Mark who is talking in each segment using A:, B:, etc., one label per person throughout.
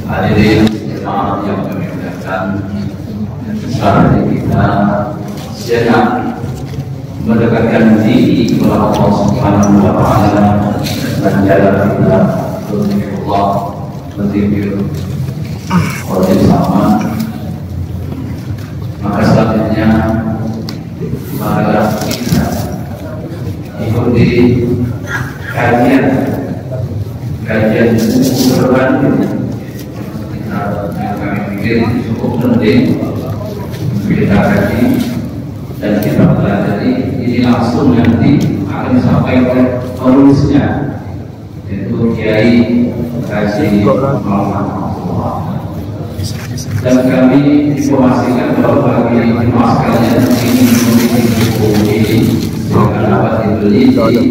A: Hadirin jemaah yang kami muliakan, saat kita sejenak mendekatkan diri kepada Allah Subhanahu wa Ta'ala dan jalan kita berzikirullah, berzikir wajib sama. Maka selanjutnya marilah kita ikuti kajian berbanding yang kami pikir cukup penting kita kaji dan kita pelajari. Ini langsung nanti akan disampaikan penulisnya, yaitu Kiai Haji Muhammad Abdullah. Dan kami informasikan bahwa bagi jemaah sekalian ini memiliki buku ini silakan dapat dibeli di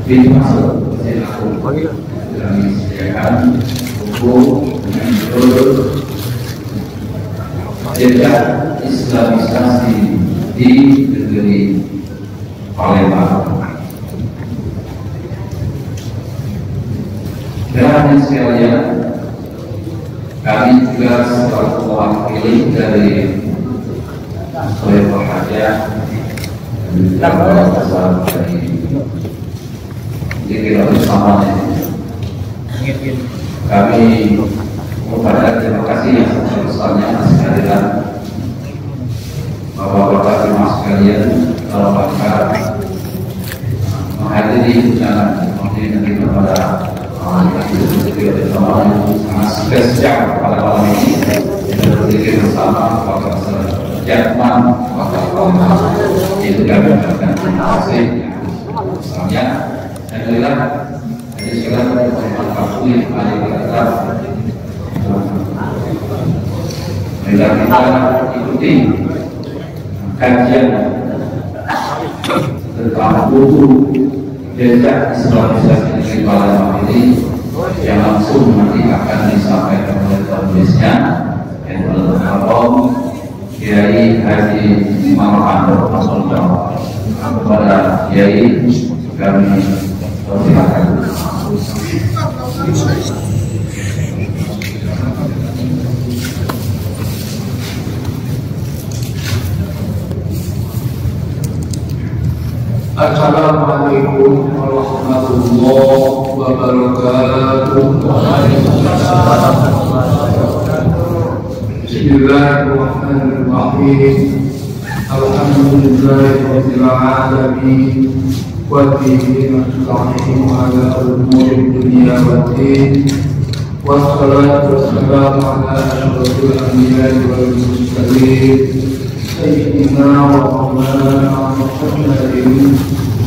A: pintu masuk. Kami sediakan buku dengan judul Jejak Islamisasi di Negeri Palembang. Dan sekalian, kami juga selaku mewakili dari Soebul Hajah dan juga besar dari Dikir bersama kami mengucapkan terima kasih yang sebesar-besarnya atas kehadiran Bapak-bapak jemaah sekalian dalam rangka menghadiri undangan nanti kepada sangat spesial pada malam ini. Kita berdiri bersama Bapak Jatman, itu kami mengucapkan terima kasih besarnya. Alhamdulillah, jadi sekarang kita ikuti kajian tentang buku Jejak Islamisasi Negeri Palembang ini yang langsung nanti akan disampaikan oleh penulisnya, yaitu Al-Mukarram Kiai Haji Muhammad Abdullah. Kepada Kiai kami persilakan.
B: Assalamualaikum warahmatullahi wabarakatuh. Bismillahirrahmanirrahim. Alhamdulillahirabbil alamin. Wa bihi nasta'inu ala umuri dunya waddin. Wassalatu wassalamu ala asyrofil anbiya'i wal mursalin. Sayyidina wa maulana Muhammadin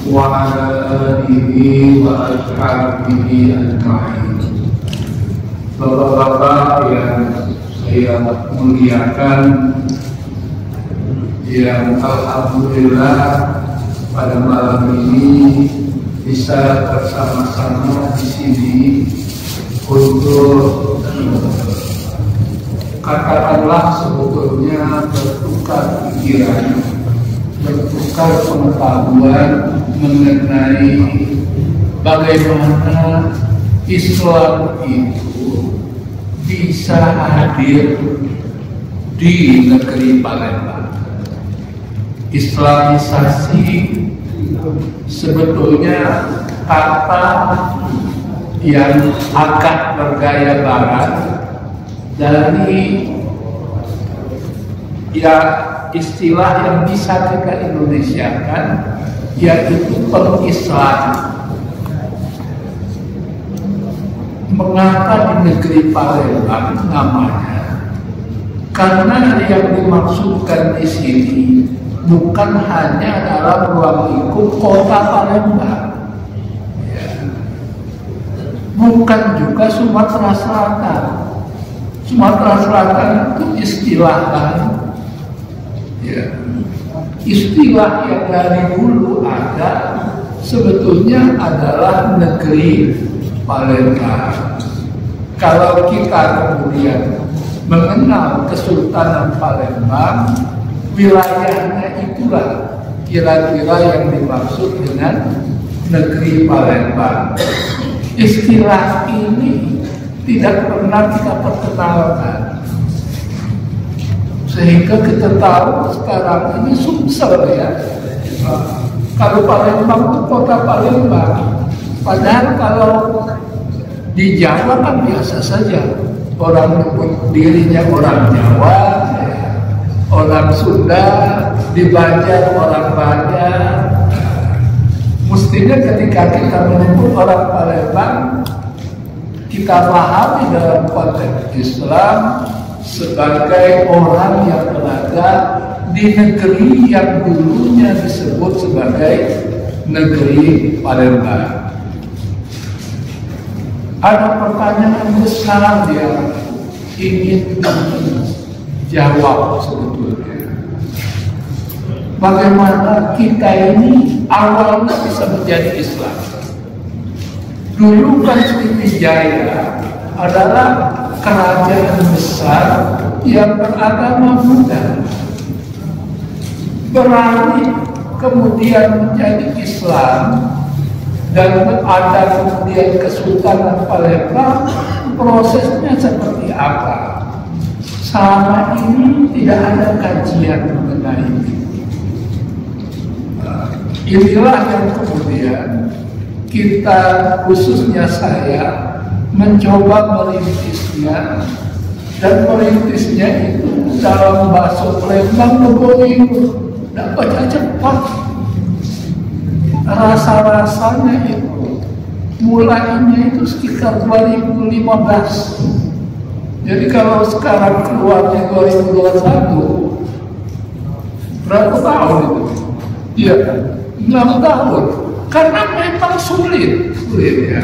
B: wa ala alihi wa ashabihi ajma'in. Bapak-bapak yang saya muliakan, yang alhamdulillah pada malam ini bisa bersama-sama di sini untuk katakanlah sebetulnya bertukar pikiran, bertukar pengetahuan mengenai bagaimana Islam itu bisa hadir di negeri Palembang. Islamisasi sebetulnya kata yang agak bergaya barat dari istilah yang bisa kita indonesiakan, yaitu pengislaman. Mengapa di negeri Palembang namanya? Karena yang dimaksudkan di sini bukan hanya dalam ruang lingkup kota Palembang, bukan juga Sumatera Selatan. Sumatera Selatan itu istilahkan, istilah yang dari dulu ada sebetulnya adalah negeri Palembang. Kalau kita kemudian mengenal Kesultanan Palembang, wilayahnya itulah kira-kira yang dimaksud dengan negeri Palembang. Istilah ini tidak pernah kita perkenalkan, sehingga kita tahu sekarang ini Sumsel ya. Kalau Palembang itu kota Palembang, padahal kalau di Jawa kan biasa saja orang menyebut dirinya orang Jawa, orang Sunda, di Banjar orang Banjar. Mestinya ketika kita menyebut orang Palembang, kita pahami dalam konteks Islam sebagai orang yang berada di negeri yang dulunya disebut sebagai negeri Palembang. Ada pertanyaan besar yang ingin jawab sebetulnya. Bagaimana kita ini awalnya bisa menjadi Islam? Dulu kan Sriwijaya adalah kerajaan besar yang beragama Buddha, beralih kemudian menjadi Islam, dan ada kemudian Kesultanan Palembang. Prosesnya seperti apa? Selama ini tidak ada kajian mengenai ini. Inilah yang kemudian kita, khususnya saya, mencoba merintisnya, dan merintisnya itu dalam bahasa Palembang Nogoinggo, tidak baca cepat. Rasa-rasanya itu mulainya itu sekitar 2015. Jadi kalau sekarang keluarnya 2021, berapa tahun itu? Iya, 6 tahun. Karena memang sulit ya.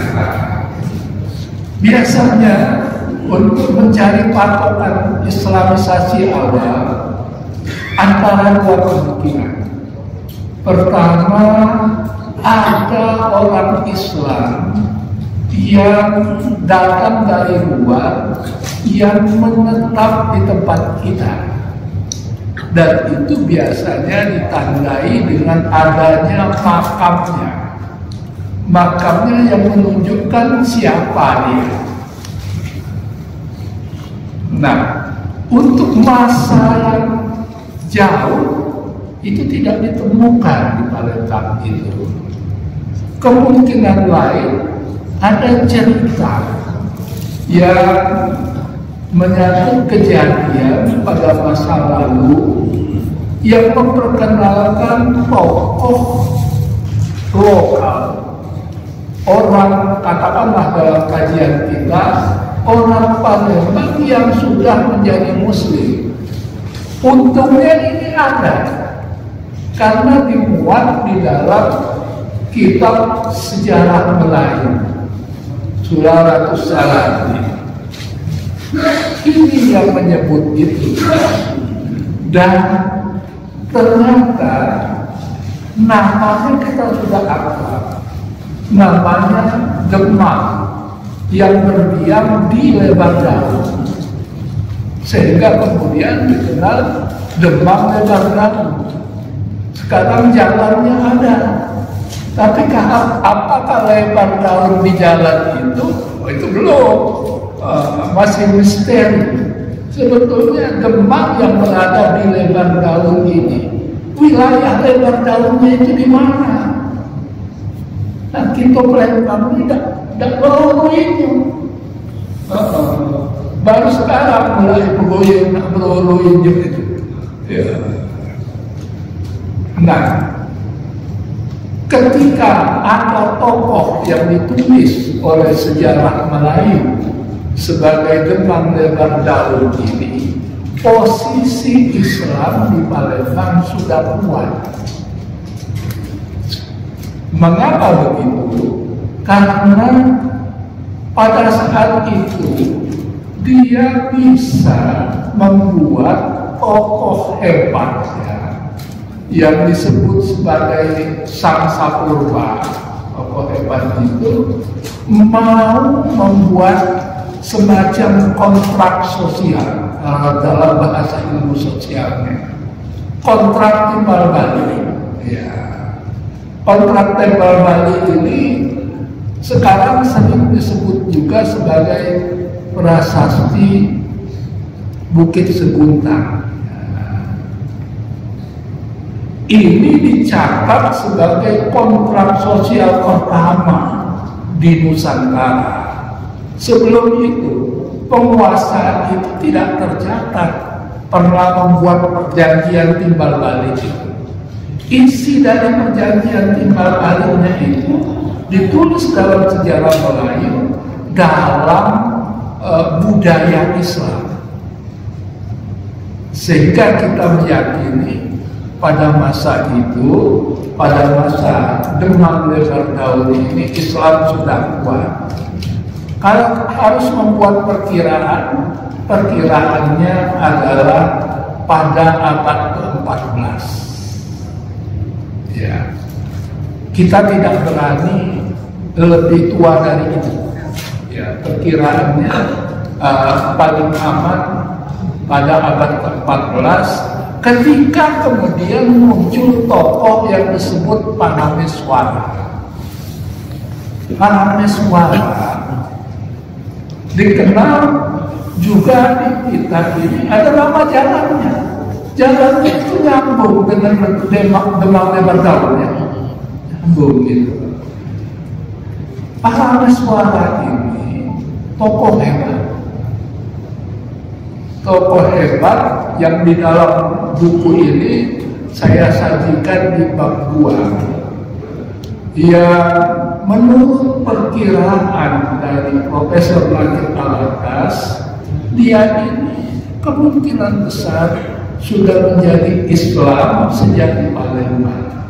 B: Biasanya untuk mencari patokan Islamisasi awal antara dua kemungkinan. Pertama, ada orang Islam yang datang dari luar yang menetap di tempat kita, dan itu biasanya ditandai dengan adanya makamnya yang menunjukkan siapa dia. Nah, untuk masa yang jauh itu tidak ditemukan di Palembang itu. Kemungkinan lain, ada cerita yang menyangkut kejadian pada masa lalu yang memperkenalkan tokoh lokal, orang, katakanlah dalam kajian kita, orang Palembang yang sudah menjadi Muslim. Untungnya ini ada, karena dimuat di dalam kitab sejarah Melayu, Suratus Salati. Ini yang menyebut itu, dan ternyata namanya kita sudah hafal. Namanya Demak, yang berdiam di Lebar Daun, sehingga kemudian dikenal Demak Lebar Daun. Sekarang jalannya ada, tapi apakah lebar daun di jalan itu? Itu belum, masih misteri. Sebetulnya Demak yang berada di lebar daun ini, wilayah lebar daunnya itu di mana? Nah, kita Palembang ini tidak perlu itu. Baru sekarang mulai bergoyang itu. Ya. Nah, ketika ada tokoh yang ditulis oleh sejarah Melayu sebagai Demak Lebar Daun ini, posisi Islam di Palembang sudah kuat. Mengapa begitu? Karena pada saat itu dia bisa membuat tokoh hebat yang disebut sebagai Sang Sapurba. Tokoh hebat itu mau membuat semacam kontrak sosial dalam bahasa ilmu sosialnya. Kontrak timbal balik. Ya. Kontrak timbal balik ini sekarang sering disebut juga sebagai prasasti Bukit Seguntang. Ini dicatat sebagai kontrak sosial pertama di Nusantara. Sebelum itu, penguasa itu tidak tercatat pernah membuat perjanjian timbal balik. Isi dari perjanjian timbal baliknya itu ditulis dalam sejarah Melayu dalam budaya Islam. Sehingga kita meyakini pada masa itu, pada masa Demang Lebar Daun ini Islam sudah kuat. Kalau harus membuat perkiraan, perkiraannya adalah pada abad ke-14. Ya, kita tidak berani lebih tua dari itu. Ya, perkiraannya paling aman pada abad ke-14. Ketika kemudian muncul tokoh yang disebut Parameswara. Parameswara dikenal juga di kitab ini ada nama jalannya. Jalannya itu nyambung dengan Demang Lebar Daun, nyambung gitu. Parameswara ini tokoh hebat. Tokoh hebat yang di dalam buku ini saya sajikan di bab 2. Dia menurut perkiraan dari Profesor Langit Alatas, dia ini kemungkinan besar sudah menjadi Islam sejak di Palembang.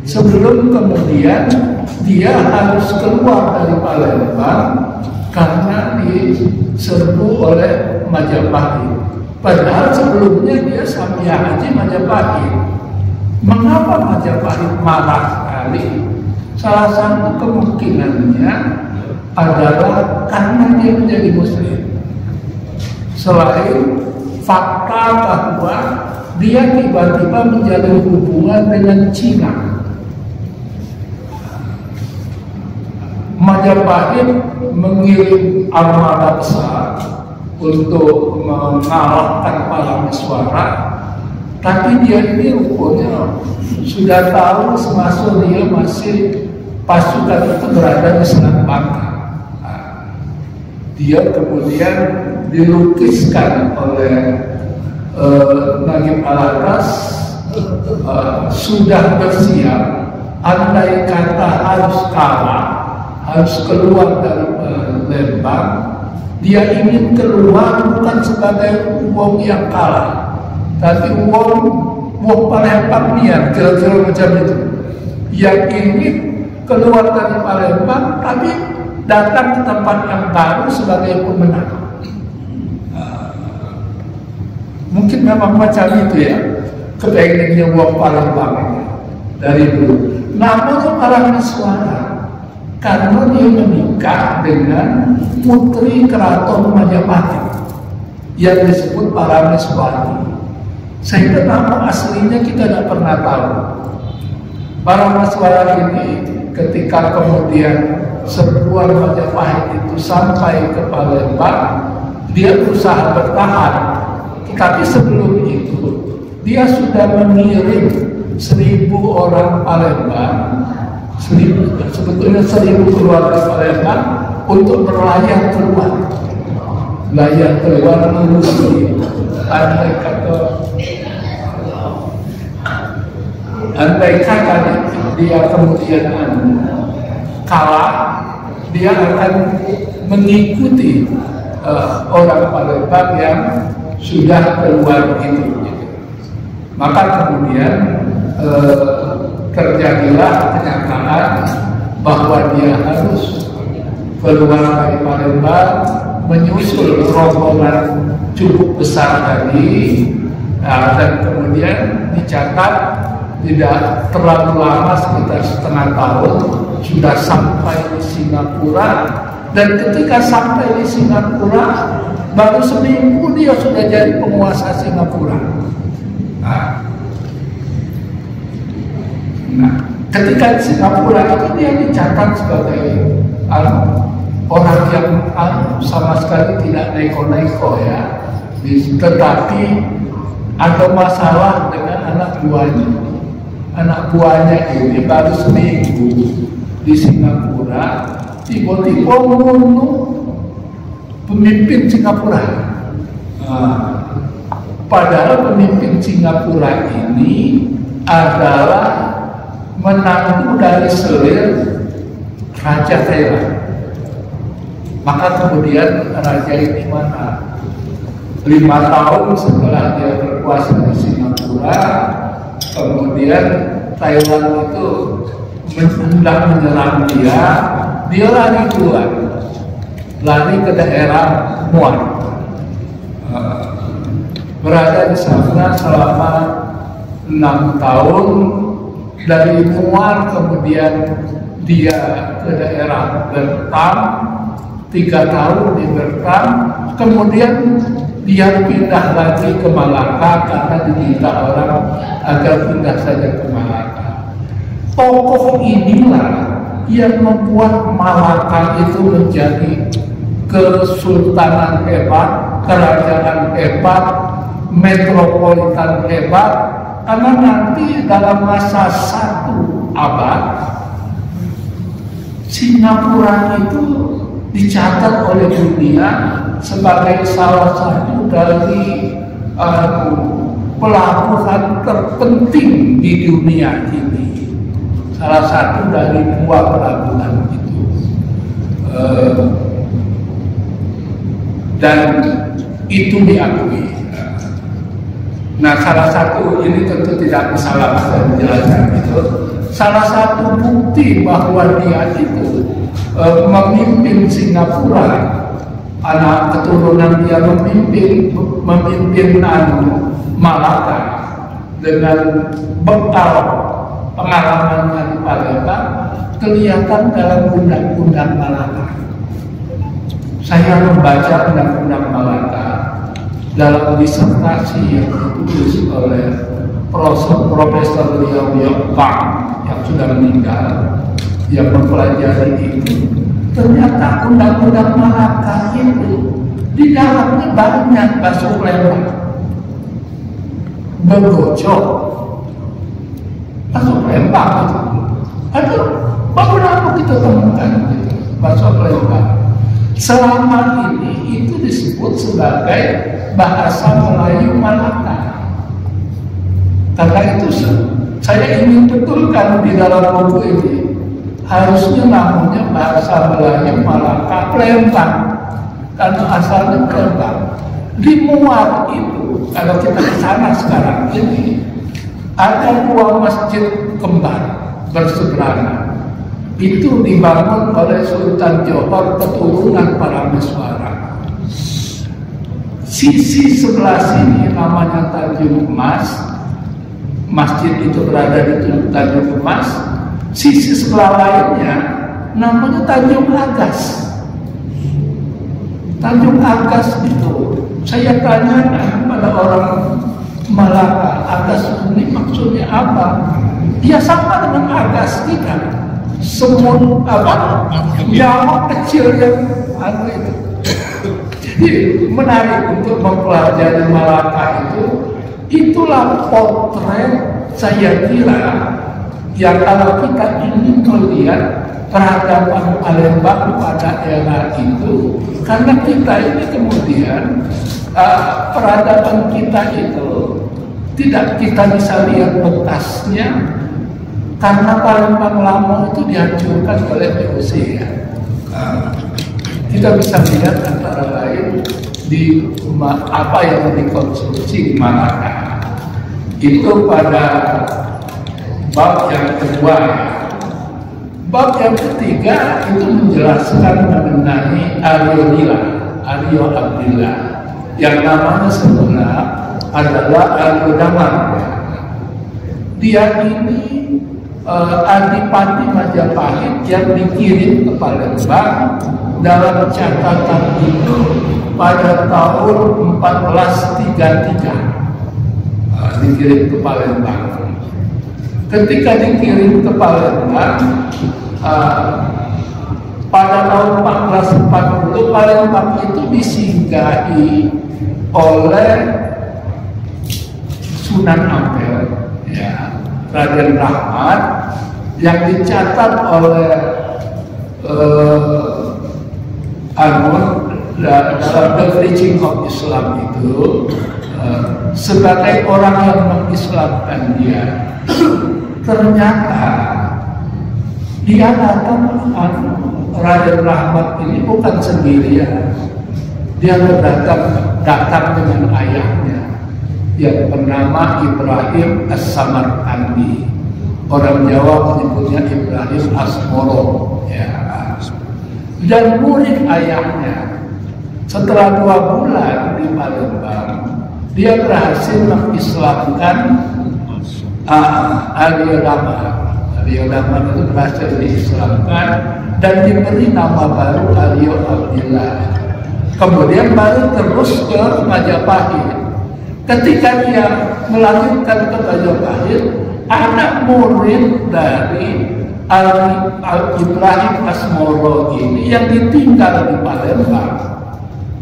B: Sebelum kemudian dia harus keluar dari Palembang karena diserbu oleh Majapahit. Padahal sebelumnya dia Samia Haji Majapahit. Mengapa Majapahit marah sekali? Salah satu kemungkinannya adalah karena dia menjadi Muslim. Selain fakta bahwa dia tiba-tiba menjalin hubungan dengan Cina. Majapahit mengirim armada besar untuk mengalahkan Parameswara, tapi dia ini rupanya sudah tahu semasa dia masih pasukan itu berada di Selat Bangka. Dia kemudian dilukiskan oleh Nagib Alatas sudah bersiap, andai kata harus kalah, harus keluar dari Lembang. Dia ingin keluar bukan sebagai wong yang kalah, tapi wong Palembang niat, kira-kira macam itu. Yang ingin keluar dari Palembang, tapi datang ke tempat yang baru sebagai pemenang. Mungkin memang macam itu ya, kepengennya wong Palembang dari dulu. Namanya Parameswara karena dia menikah dengan putri keraton Majapahit yang disebut Parameswari. Sehingga nama aslinya kita tidak pernah tahu. Parameswari ini ketika kemudian serbuan Majapahit itu sampai ke Palembang, dia berusaha bertahan. Tapi sebelum itu dia sudah mengirim 1.000 orang Palembang, sebetulnya 1.000 keluarga Palembang untuk berlayar keluar. Layar keluar menuju andai kata dia kemudian kalah, dia akan mengikuti orang Palembang yang sudah keluar itu. Maka kemudian terjadilah kenyataan bahwa dia harus keluar dari Palembang, menyusul rombongan cukup besar tadi, dan kemudian dicatat tidak terlalu lama, sekitar setengah tahun sudah sampai di Singapura. Dan ketika sampai di Singapura, baru seminggu dia sudah jadi penguasa Singapura. Nah, ketika di Singapura itu dia dicatat sebagai orang yang sama sekali tidak neko-neko ya. Tetapi ada masalah dengan anak buahnya. Anak buahnya ini baru seminggu di Singapura, tiba-tiba membunuh pemimpin Singapura. Padahal pemimpin Singapura ini adalah menantu dari selir Raja Thailand. Maka kemudian raja ini mana? 5 tahun setelah dia berkuasa di Singapura, kemudian Thailand itu hendak menyerang dia lari keluar, lari ke daerah Muar, berada di sana selama 6 tahun. Dari Muar kemudian dia ke daerah Bertam, 3 tahun di Bertam, kemudian dia pindah lagi ke Malaka karena diminta orang agar pindah saja ke Malaka. Tokoh inilah yang membuat Malaka itu menjadi kesultanan hebat, kerajaan hebat, metropolitan hebat. Karena nanti dalam masa 1 abad Singapura itu dicatat oleh dunia sebagai salah satu dari pelabuhan terpenting di dunia ini. Salah satu dari 2 pelabuhan itu. Dan itu diakui. Nah, salah satu ini tentu tidak bisa langsung menjelaskan itu. Salah satu bukti bahwa dia itu memimpin Singapura, anak keturunan dia memimpin Malaka dengan bekal pengalamannya di Palembang, kelihatan dalam undang-undang Malaka. Saya membaca undang-undang Malaka dalam disertasi yang ditulis oleh Profesor Liao Pang yang sudah meninggal, yang mempelajari itu, ternyata undang-undang Malaka itu di dalamnya banyak bahasa Palembang, bergocok, bahasa Palembang itu. Aduh, beberapa kita temukan bahasa Palembang. Selama ini itu disebut sebagai bahasa Melayu Malaka. Karena itu saya ingin betulkan di dalam buku ini, harusnya namanya bahasa Melayu Malaka Palembang, karena asalnya Palembang. Di Muar itu, kalau kita ke sana sekarang ini, ada 2 masjid kembar berseberangan. Itu dibangun oleh Sultan Johor keturunan Parameswara. Sisi sebelah sini namanya Tanjung Emas, masjid itu berada di Tanjung Emas. Sisi sebelah lainnya namanya Tanjung Agas. Tanjung Agas itu saya tanyakan pada orang Malaka, Agas ini maksudnya apa? Ya sama dengan Agas kita. Semut nyamuk kecil yang itu. Jadi menarik untuk mempelajari Malaka itu. Itulah potret saya kira yang kalau kita ingin melihat peradaban Palembang pada era itu, karena kita ini kemudian peradaban kita itu tidak kita bisa lihat bekasnya. Karena Palembang lama itu dihancurkan oleh VOC ya. Kita bisa lihat antara lain di apa yang dikonstruksi di Malaka. Itu pada bab yang kedua ya. Bab yang ketiga itu menjelaskan mengenai Aryo Abdillah yang namanya sebenarnya adalah Aryo Damar. Dia ini Adipati Majapahit yang dikirim ke Palembang dalam catatan itu pada tahun 1433 dikirim ke Palembang. Ketika dikirim ke Palembang pada tahun 1440 Palembang itu disinggahi oleh Sunan Ampel, ya, Raden Rahmat, yang dicatat oleh dalam The Preaching of Islam itu sebagai orang yang mengislamkan dia. Ternyata dia datang, Raden Rahmat ini bukan sendirian. Dia datang dengan ayahnya yang bernama Ibrahim As-Samarkandi. Orang Jawa menyebutnya Ibrahim Asmoro, ya. Dan murid ayahnya. Setelah 2 bulan di Palembang, dia berhasil mengislamkan Arya Dhamma. Arya Dhamma itu berhasil diislamkan dan diberi nama baru Arya Abdillah. Kemudian baru terus ke Majapahit. Ketika dia melanjutkan ke Majapahit, anak murid dari Ibrahim Asmoro ini yang ditinggal di Palembang,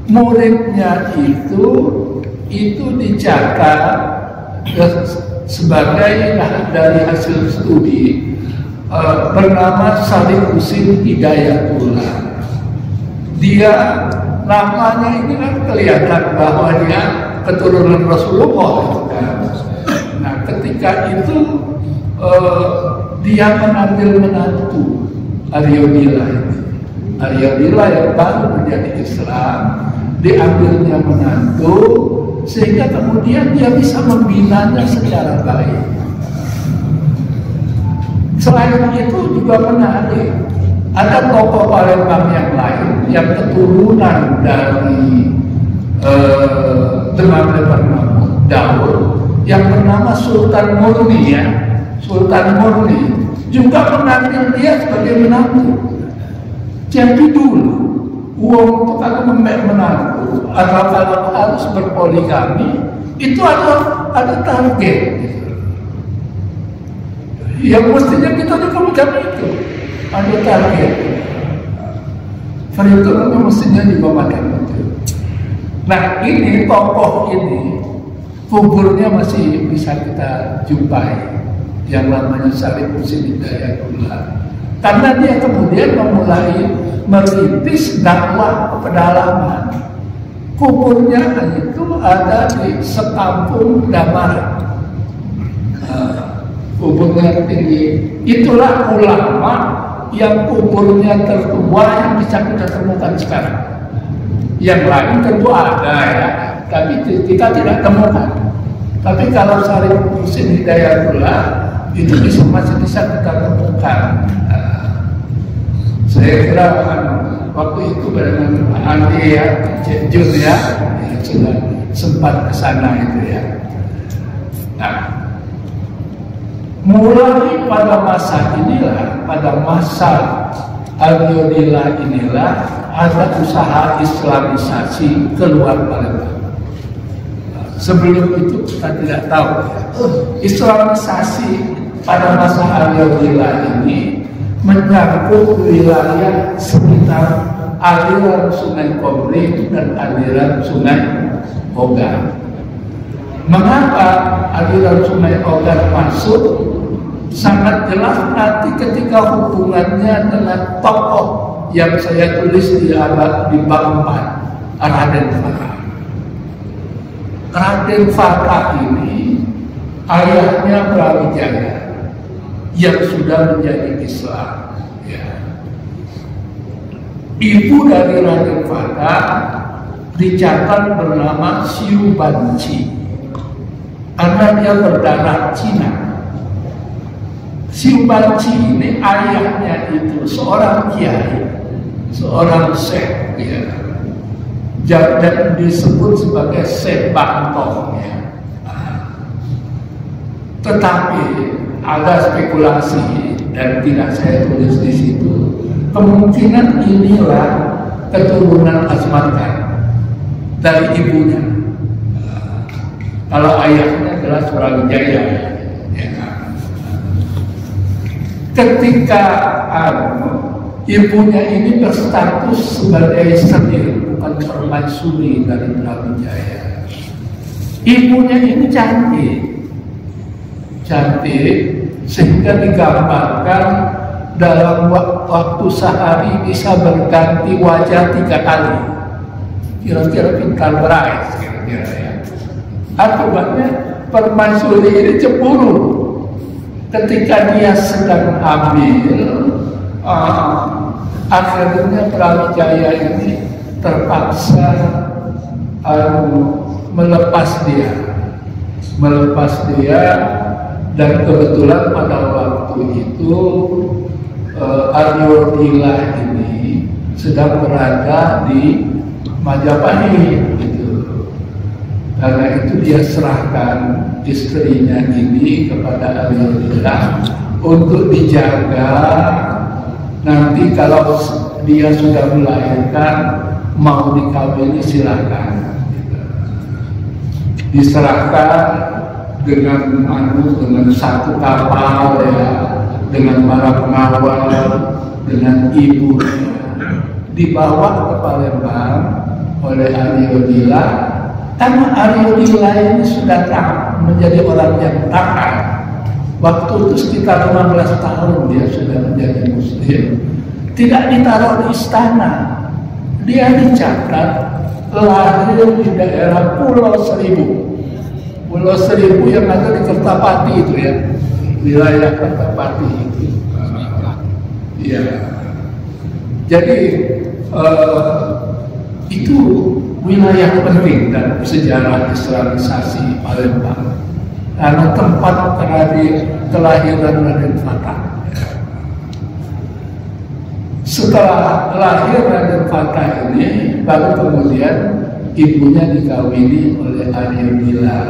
B: muridnya itu dicatat sebagai dari hasil studi bernama Salim Husin Hidayatullah. Dia namanya ini kan kelihatan bahwa dia keturunan Rasulullah, kan? Nah, ketika itu dia mengambil menantu Arya Dila ini. Arya Dila yang baru menjadi Islam, diambilnya menantu sehingga kemudian dia bisa membinanya secara baik. Selain itu juga menarik, ada tokoh Palembang yang lain yang keturunan dari Demam Lepernamu Daud yang bernama Sultan Murni, ya. Sultan Murni juga mengambil dia sebagai menantu. Jadi dulu uang itu kalau menantu atau kalau harus berpoligami itu ada target. Yang mestinya kita juga macam itu, ada target. Perhitungannya mestinya juga macam itu. Nah, ini tokoh ini kuburnya masih bisa kita jumpai, yang namanya Salim Husin Hidayatullah. Karena dia kemudian memulai merintis dakwah pedalaman. Kuburnya itu ada di sekampung Damaran. Kuburnya tinggi. Itulah ulama yang kuburnya tertua yang bisa kita temukan sekarang. Yang lain tentu ada, ya, tapi kita tidak temukan. Tapi kalau Salim Husin Hidayatullah itu masih bisa kita temukan. Saya kira waktu itu dengan Andi, ya, Jun, ya, sudah sempat ke sana itu, ya. Nah, mulai pada masa inilah, pada masa Al-Yudillah inilah ada usaha Islamisasi keluar Palembang. Sebelum itu kita tidak tahu. Islamisasi pada masa Al-Yudillah ini mencakup wilayah sekitar aliran Sungai Kobri dan aliran Sungai Ogan. Mengapa aliran Sungai Ogan masuk? Sangat jelas nanti ketika hubungannya dengan tokoh yang saya tulis di bab 4, Raden Fatah. Raden Fatah ini ayahnya Brawijaya yang sudah menjadi Islam, ya. Ibu dari Raden Fatah dicatat bernama Siu Banci karena dia berdarah Cina. Siu Banci ini ayahnya itu seorang kiai, seorang syekh, ya, dan disebut sebagai Syekh Bantong, ya. Tetapi ada spekulasi dan tidak saya tulis di situ. Kemungkinan inilah keturunan Asmatkan dari ibunya. Kalau ayahnya jelas Brawijaya. Ya. Ketika ibunya ini berstatus sebagai senir, bukan permaisuri dari Brawijaya. Ibunya ini cantik sehingga digambarkan dalam waktu sehari bisa berganti wajah 3 kali. Kira-kira pintar berais, kira-kira ya. Akibatnya permaisuri ini cemburu ketika dia sedang hamil. Akhirnya Brawijaya ini terpaksa melepas dia, dan kebetulan pada waktu itu Aryodhila ini sedang berada di Majapahit gitu. Karena itu dia serahkan istrinya ini kepada Aryodhila untuk dijaga. Nanti kalau dia sudah melahirkan, mau dikawini silakan. Diserahkan dengan satu kapal ya, dengan para pengawal, dengan ibunya, dibawa ke Palembang oleh Aryodhila. Karena Aryodhila ini sudah menjadi orang yang taat. Waktu itu sekitar 15 tahun dia sudah menjadi muslim. Tidak ditaruh di istana. Dia dicatat lahir di daerah Pulau Seribu. Pulau Seribu yang ada di Kertapati itu ya. Wilayah Kertapati itu. Ya. Jadi itu wilayah penting dalam sejarah Islamisasi Palembang. Karena tempat kelahiran Raden Fatah. Setelah lahir Raden Fatah ini, baru kemudian ibunya dikawini oleh Aryodhila.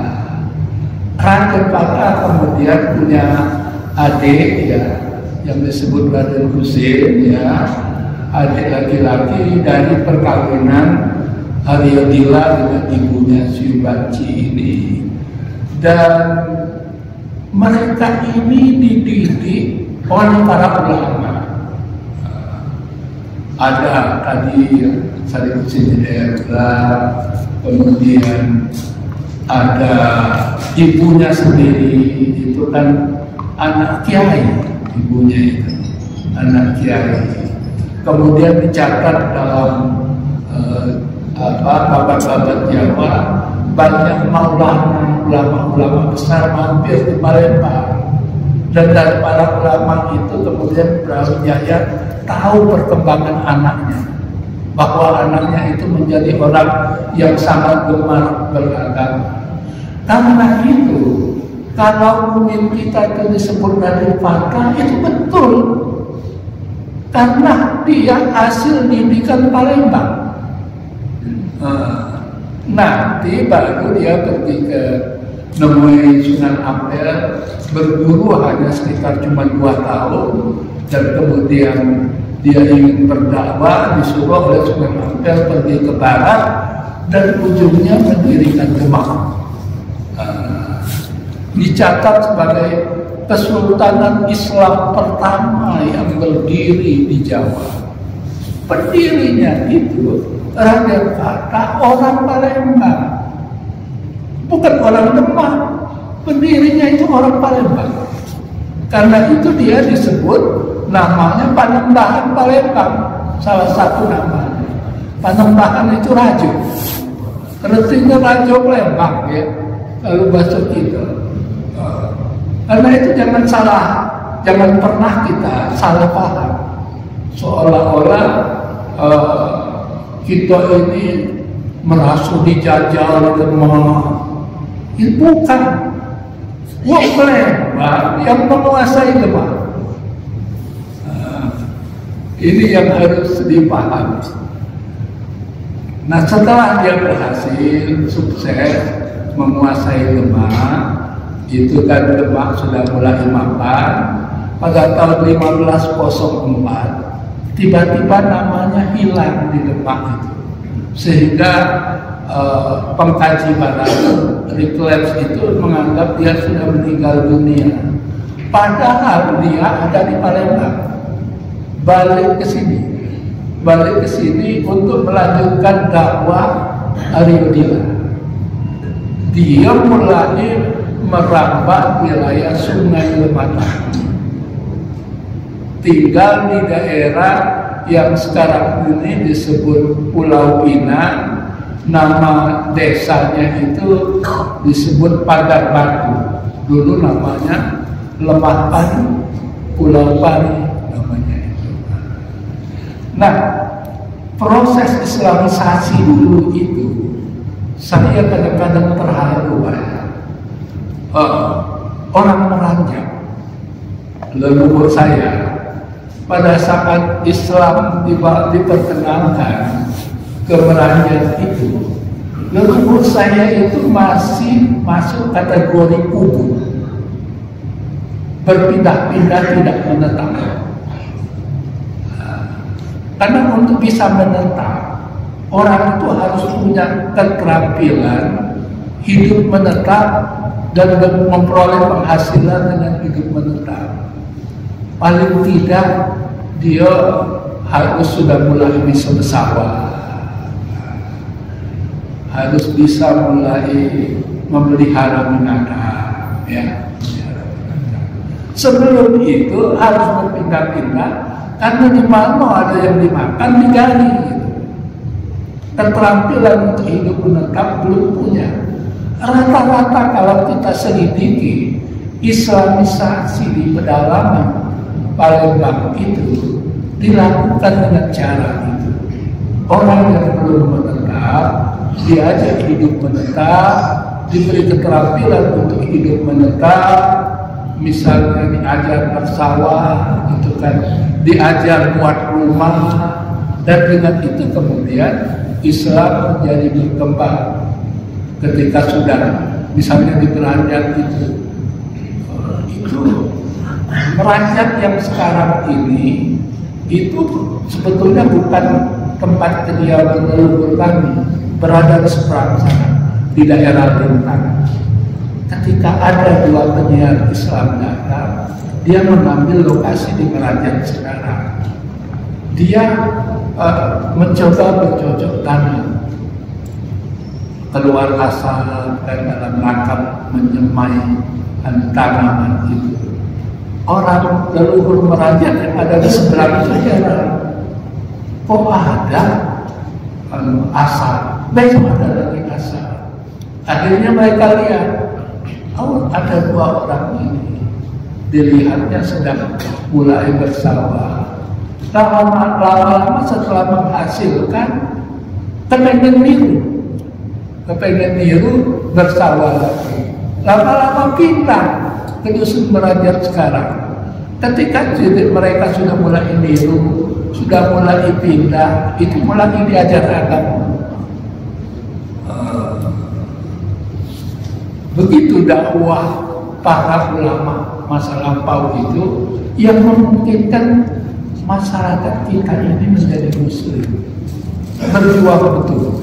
B: Raden Fatah kemudian punya adik ya, yang disebut Raden Husein ya, adik laki-laki dari perkawinan Aryodhila dengan ibunya Syubanci ini. Dan mereka ini dididik oleh para ulama. Ada tadi Syarif Sinjidera, kemudian ada ibunya sendiri, itu kan anak kiai, ibunya itu anak kiai. Kemudian dicatat dalam babat-babat Jawa, banyak ulama besar mampir di Palembang, dan dari para ulama itu kemudian Brawijaya tahu perkembangan anaknya, bahwa anaknya itu menjadi orang yang sangat gemar beragama. Karena itu kalau mungkin kita itu disebut Raden Fatah itu betul, karena dia hasil didikan Palembang. Nanti baru dia pergi ke nemui Sunan Ampel, berguru hanya sekitar cuma 2 tahun, dan kemudian dia ingin berdakwah, disuruh oleh Sunan Ampel pergi ke barat, dan ujungnya mendirikan Demak. Dicatat sebagai kesultanan Islam pertama yang berdiri di Jawa. Pendirinya itu Raden Fatah orang Palembang, bukan orang Demak. Pendirinya itu orang Palembang. Karena itu dia disebut namanya Panembahan Palembang, salah satu namanya. Panembahan itu rajo, artinya rajo Palembang ya, kalau bahasa kita. Karena itu jangan pernah kita salah paham, seolah-olah kita ini merasa dijajah Demak. Itu bukan. Wong Palembang yang menguasai Demak. Ini yang harus dipahami. Nah, setelah dia berhasil sukses menguasai Demak, itu kan Demak sudah mulai mapan. Pada tahun 1504 tiba-tiba namanya namanya hilang di Demak itu, sehingga pengkaji barat Reclams itu menganggap dia sudah meninggal dunia, padahal dia ada di Palembang. Balik ke sini untuk melanjutkan dakwah Ariodila. Dia mulai merambah wilayah Sungai Lematang, tinggal di daerah yang sekarang ini disebut Pulau Pinang. Nama desanya itu disebut Pagar Batu. Dulu namanya Lemah Pari, Pulau Pari namanya itu. Nah, proses Islamisasi dulu itu saya kadang-kadang terharu. Orang Meranjang, leluhur saya, pada saat Islam diperkenalkan ke Meranjang itu, leluhur saya itu masih masuk kategori kubu, berpindah-pindah, tidak menetap. Karena untuk bisa menetap, orang itu harus punya keterampilan hidup menetap dan memperoleh penghasilan dengan hidup menetap. Paling tidak dia harus sudah mulai bisa bersawah, harus bisa mulai memelihara binatang, ya. Sebelum itu harus berpindah-pindah, karena di mana ada yang dimakan digali. Keterampilan untuk hidup menetap belum punya. Rata-rata kalau kita selidiki Islamisasi di pedalaman Palembang itu dilakukan dengan cara itu. Orang yang belum menetap diajak hidup menetap, diberi keterampilan untuk hidup menetap, misalnya diajar bersawah, itu kan, diajar buat rumah, dan dengan itu kemudian Islam menjadi berkembang. Ketika sudah misalnya di Meranjang itu Meranjang yang sekarang ini itu sebetulnya bukan tempat kediaman leluhur kami, berada di seberang sana di daerah Bintang. Ketika ada dua penyiar Islam datang, dia mengambil lokasi di Meranjang sekarang. Dia mencoba bercocok tanam, keluar asal dan dalam rangka menyemai tanaman itu. Orang leluhur Meranjang yang ada di seberang saja, kok ada asal, besok ada lagi asal. Akhirnya mereka lihat, oh ada dua orang ini, dilihatnya sedang mulai bersawah. Lama-lama setelah menghasilkan, kepengen niru bersawah lagi. Lama-lama pindah ke dusun Meranjang sekarang. Ketika mereka sudah mulai niru, sudah mulai pindah, itu mulai diajar agama. Begitu dakwah para ulama masa lampau itu yang memungkinkan masyarakat kita ini menjadi muslim, berjuang betul.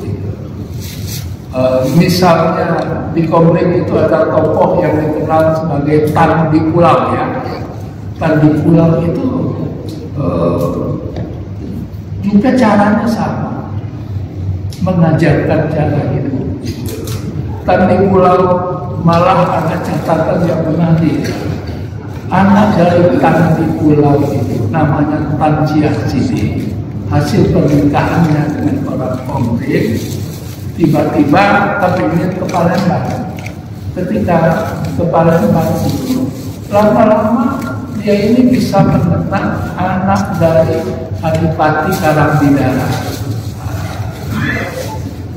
B: Misalnya di Komering itu ada tokoh yang dikenal sebagai Tan di Pulau, ya. Tan di Pulau itu juga caranya sama, mengajarkan cara hidup. Tan di Pulau malah ada catatan yang menarik. Anak dari Tan di Pulau itu namanya Tan Ciasidi, hasil pernikahannya dengan orang Komering. Tiba-tiba kepingin ke Palembang. Ketika ke Palembang itu, lama-lama dia ini bisa menemukan anak dari Adipati Karangwidara.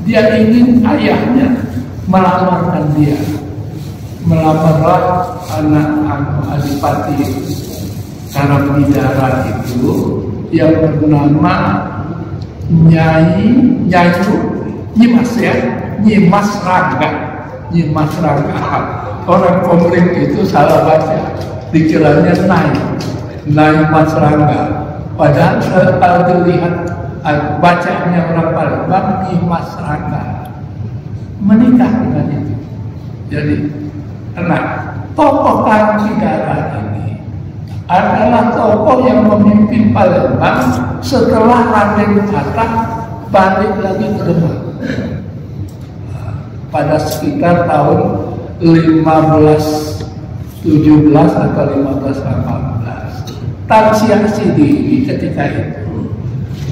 B: Dia ingin ayahnya melamarkan dia. Melamarlah anak Adipati Karangwidara itu yang bernama Nyimas Rangga. Orang Komering itu salah baca, dikiranya Nyai Mas Rangga. Padahal kalau dilihat bacaannya orang Palembang di masyarakat menikah dengan itu. Jadi, tokoh Karangkidara ini adalah tokoh yang memimpin Palembang setelah Raden Fatah balik lagi ke Demak pada sekitar tahun 1517 atau 1518. Tan Siang Sidi ini ketika itu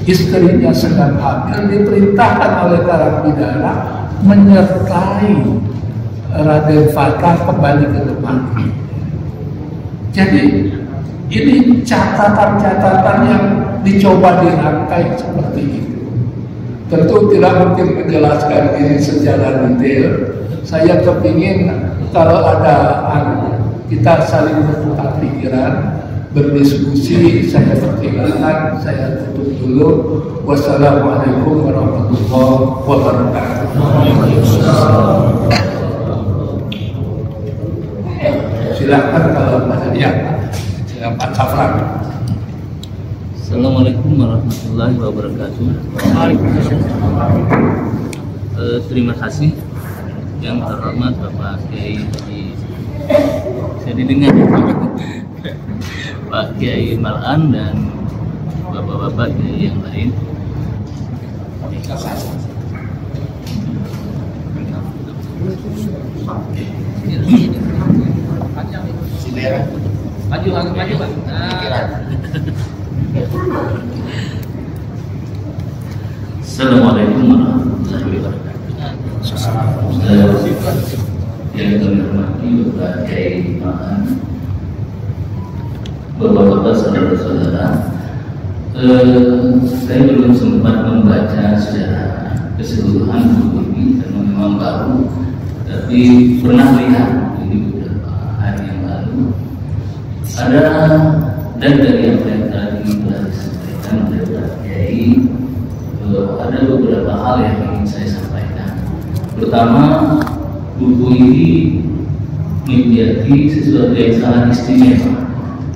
B: istrinya sedang hamil, diperintahkan oleh Karangkidara menyertai Raden Fatah kembali ke Demak. Jadi ini catatan-catatan yang dicoba dirangkai seperti itu. Tentu tidak mungkin menjelaskan ini secara detail. Saya kepingin kalau ada kita saling bertukar pikiran, berdiskusi. Saya persilakan, saya tutup dulu. Wassalamualaikum warahmatullahi wabarakatuh. Silakan kalau ada yang Pak Safran.
C: Assalamualaikum warahmatullahi wabarakatuh. Terima kasih yang terhormat Bapak Kiai saya didengar Pak Kiai Malan dan Bapak-bapak Kiai yang lain. Maju Pak. Assalamualaikum warahmatullahi wabarakatuh. Yang kami hormati Bapak Kiai Malan, Bapak-bapak, saudara-saudara, saya belum sempat membaca secara keseluruhan buku ini karena memang baru, tapi pernah lihat ini beberapa hari yang lalu. Ada dan dari apa yang tadi telah disampaikan oleh Pak Kiai, ada beberapa hal yang ingin saya sampaikan. Pertama, buku ini menjadi sesuatu yang sangat istimewa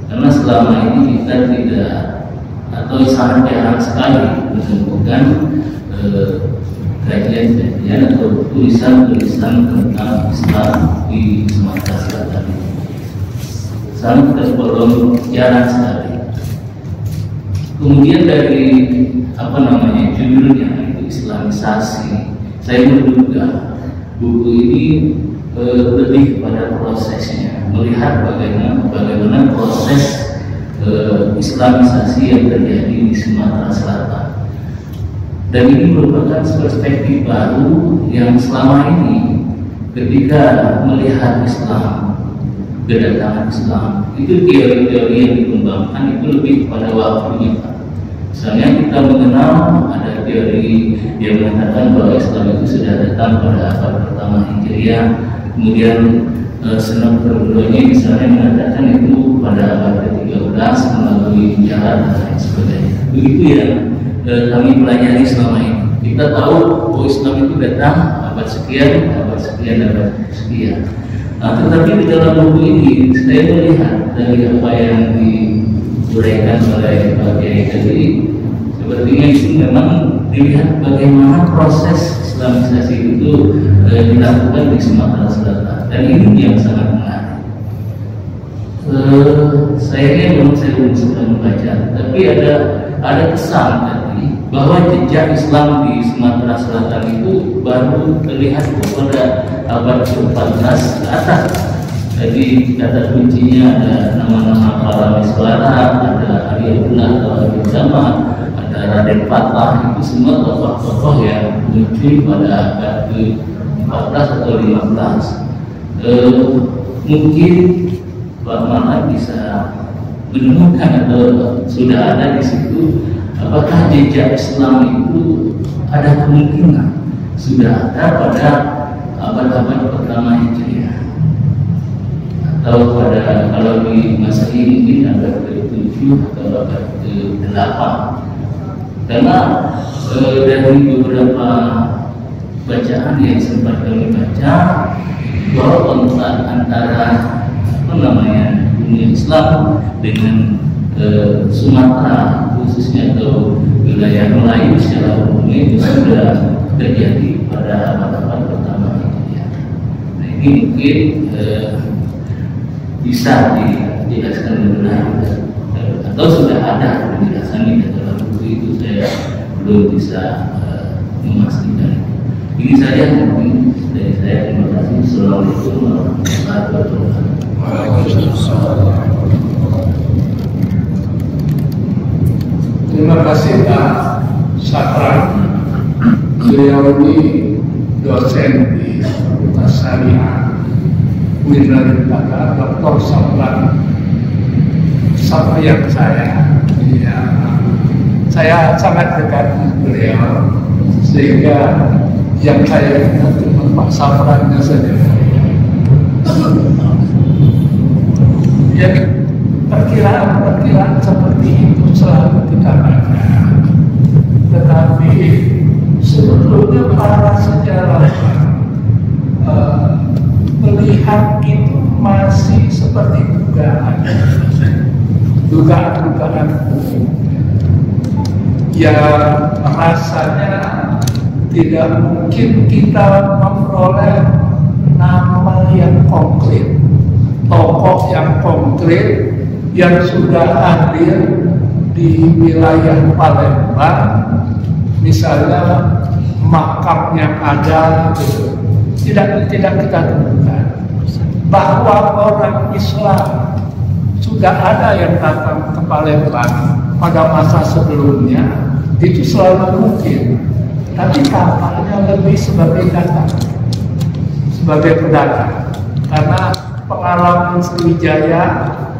C: karena selama ini kita tidak atau sangat jarang sekali menemukan kajian-kajian atau tulisan-tulisan tentang Islam di Sumatera Selatan. Sangat tergolong jarang sekali. Kemudian dari judulnya itu Islamisasi, saya menduga buku ini lebih pada prosesnya, melihat bagaimana proses Islamisasi yang terjadi di Sumatera Selatan. Dan ini merupakan perspektif baru yang selama ini ketika melihat Islam, kedatangan Islam, itu teori-teori yang dikembangkan itu lebih pada waktunya. Misalnya kita mengenal ada teori yang mengatakan bahwa Islam itu sudah datang pada abad pertama Hijriah, kemudian senang berdoanya misalnya mengatakan itu pada abad ke-13 melalui jalan dan lain sebagainya. Begitu ya kami pelajari selama ini. Kita tahu bahwa Islam itu datang abad sekian, abad sekian. Nah, tetapi di dalam buku ini saya melihat dari apa yang diuraikan oleh Pak Kiai tadi, sepertinya itu memang dilihat bagaimana proses Islamisasi itu dilakukan di Sumatera Selatan, dan ini yang sangat menarik. Saya belum sempat membaca, tapi ada kesan tadi bahwa jejak Islam di Sumatera Selatan itu baru terlihat pada abad ke-14 ke atas. Jadi kata kuncinya ada nama-nama para miswara, ada Ariyatullah atau Ariyatullah, ada Raden Fatah, itu semua tokoh-tokoh yang muncul pada abad ke-14 atau 15. Mungkin Pak Malan bisa menemukan atau sudah ada di situ apakah jejak Islam itu ada kemungkinan sudah ada pada abad-abad pertama Hijriah, atau pada kalau di masa ini mungkin abad ke-7 atau abad ke-8, karena dari beberapa bacaan yang sempat kami baca bahwa kontak antara dunia Islam dengan Sumatera itu khususnya atau wilayah Melayu secara umumnya itu sudah terjadi pada abad pertama itu ya. Nah ini mungkin bisa dijelaskan lebih lanjut atau sudah ada penjelasan di dalam buku itu, saya belum bisa memastikan. Ini saja mungkin dari saya. Terima kasih. Assalamualaikum warahmatullahi wabarakatuh.
B: Terima kasih Pak Sapran. Beliau ini dosen di Fakultas Syariah UIN Lembaga, Dr. Sapran. Sama yang saya, ya, saya sangat dekat dengan beliau, sehingga yang saya ingat cuma Pak Saprannya saja. Jadi perkiraan seperti itu selalu kita baca, tetapi sebetulnya para sejarawan melihat itu masih seperti dugaan yang rasanya tidak mungkin kita memperoleh nama yang konkret, tokoh yang konkret yang sudah hadir di wilayah Palembang, misalnya makamnya ada, gitu. Tidak kita temukan. Bahwa orang Islam sudah ada yang datang ke Palembang pada masa sebelumnya, itu selalu mungkin. Tapi kapalnya lebih sebagai datang, sebagai pedagang. Karena pengalaman Sriwijaya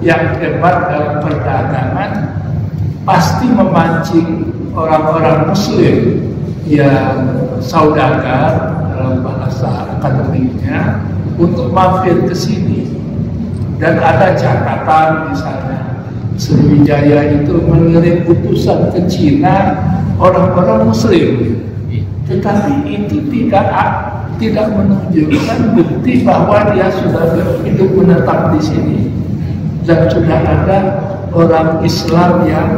B: yang hebat dalam perdagangan pasti memancing orang-orang Muslim yang saudagar dalam bahasa akademiknya untuk mampir ke sini. Dan ada catatan misalnya Sriwijaya itu mengirim utusan ke Cina orang-orang Muslim, tetapi itu tidak menunjukkan bukti bahwa dia sudah hidup menetap di sini dan sudah ada orang Islam yang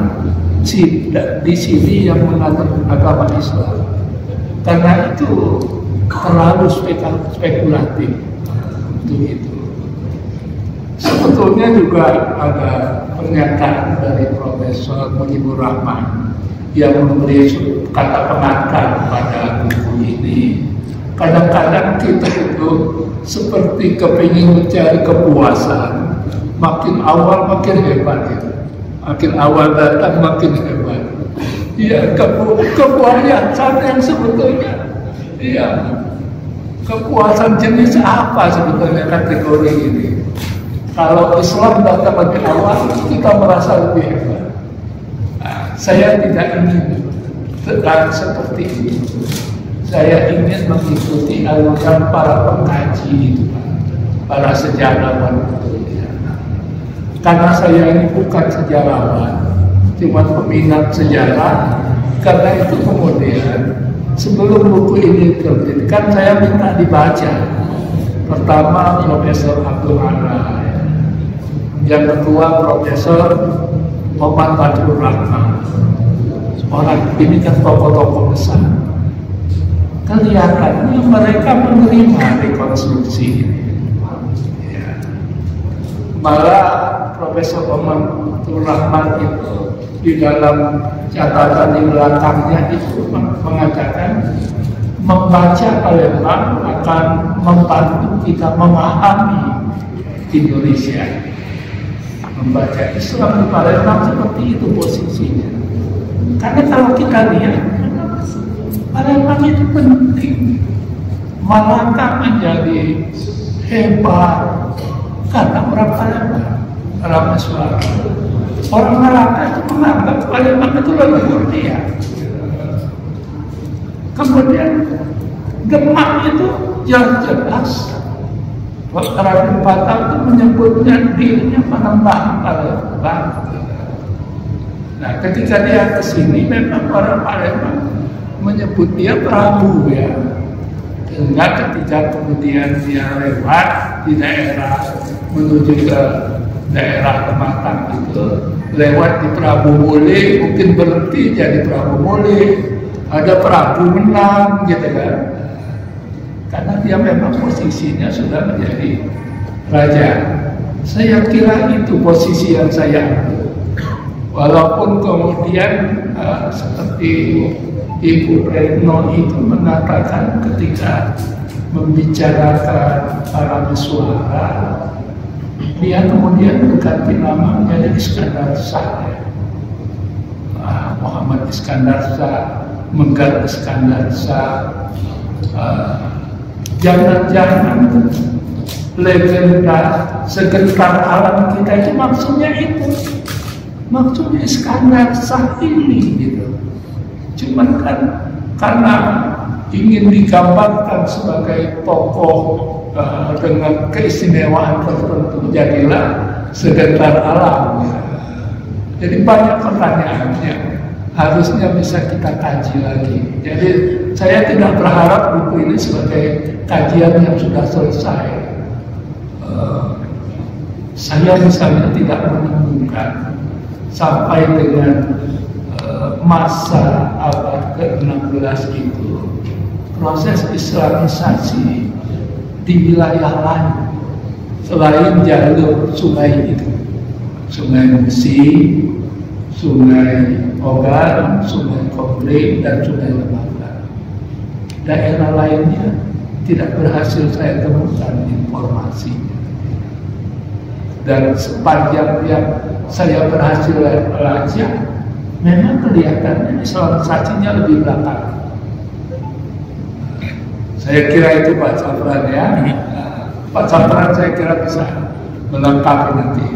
B: di sini yang menganut agama Islam. Karena itu terlalu spekulatif untuk itu. Sebetulnya juga ada pernyataan dari Profesor Mujibur Rahman yang memberi kata pengantar pada buku ini. Kadang-kadang kita itu seperti kepingin mencari kepuasan, makin awal makin hebat itu. Makin awal datang makin hebat. Iya, kepuasan yang sebetulnya, iya, kepuasan jenis apa sebetulnya kategori ini? Kalau Islam datang lebih awal, kita merasa lebih hebat. Nah, saya tidak ingin tetap seperti itu. Saya ingin mengikuti aliran para pengkaji itu, para sejarawan itu. Karena saya ini bukan sejarawan, cuma peminat sejarah. Karena itu kemudian sebelum buku ini diterbitkan, saya minta dibaca. Pertama Profesor Abdul Ala, yang kedua Profesor Muhammad Badrul Rahman. Orang ini kan tokoh-tokoh besar. Kelihatannya mereka menerima rekonstruksi ini. Ya. Malah Profesor Muhammad Badrul Rahman itu di dalam catatan di belakangnya itu mengatakan membaca Palembang akan membantu kita memahami Indonesia. Membaca Islam di Palembang seperti itu posisinya. Karena kalau kita lihat Palembang itu penting, Malaka menjadi hebat karena orang Palembang, orang Islam. Orang Malaka itu menganggap Palembang itu lebih mulia. Kemudian Demak itu jelas Raden Patah itu menyebutnya dirinya penembak Palembang. Nah, ketika dia kesini memang orang Palembang menyebut dia Prabu ya. Sehingga ketika kemudian dia lewat di daerah menuju ke daerah Kematang itu, lewat di Prabu Muli, mungkin berhenti jadi Prabu Muli, ada Prabu Menang gitu kan, karena dia memang posisinya sudah menjadi raja. Saya kira itu posisi yang saya ambil. Walaupun kemudian seperti Ibu Retno itu mengatakan ketika membicarakan para suara, dia kemudian berganti nama menjadi Iskandar Shah. Muhammad Iskandar Shah, Menggar Iskandar Shah. Jangan-jangan legenda segentar alam kita itu maksudnya itu. Maksudnya Iskandar Shah ini gitu. Cuman kan karena ingin digambarkan sebagai tokoh dengan keistimewaan tertentu, jadilah segentar alam. Jadi banyak pertanyaan yang harusnya bisa kita kaji lagi. Jadi saya tidak berharap buku ini sebagai kajian yang sudah selesai. Saya misalnya tidak menemukan sampai dengan masa abad ke-16 itu proses Islamisasi di wilayah lain selain jalur sungai itu, Sungai Musi, Sungai Ogan, Sungai Komplek, dan Sungai Lembaga. Daerah lainnya tidak berhasil saya temukan informasinya. Dan sepanjang yang saya berhasil lacak, memang kelihatannya Islamisasinya lebih belakang. Saya kira itu Pak Sapran ya. Pak Sapran saya kira bisa melengkapi nanti.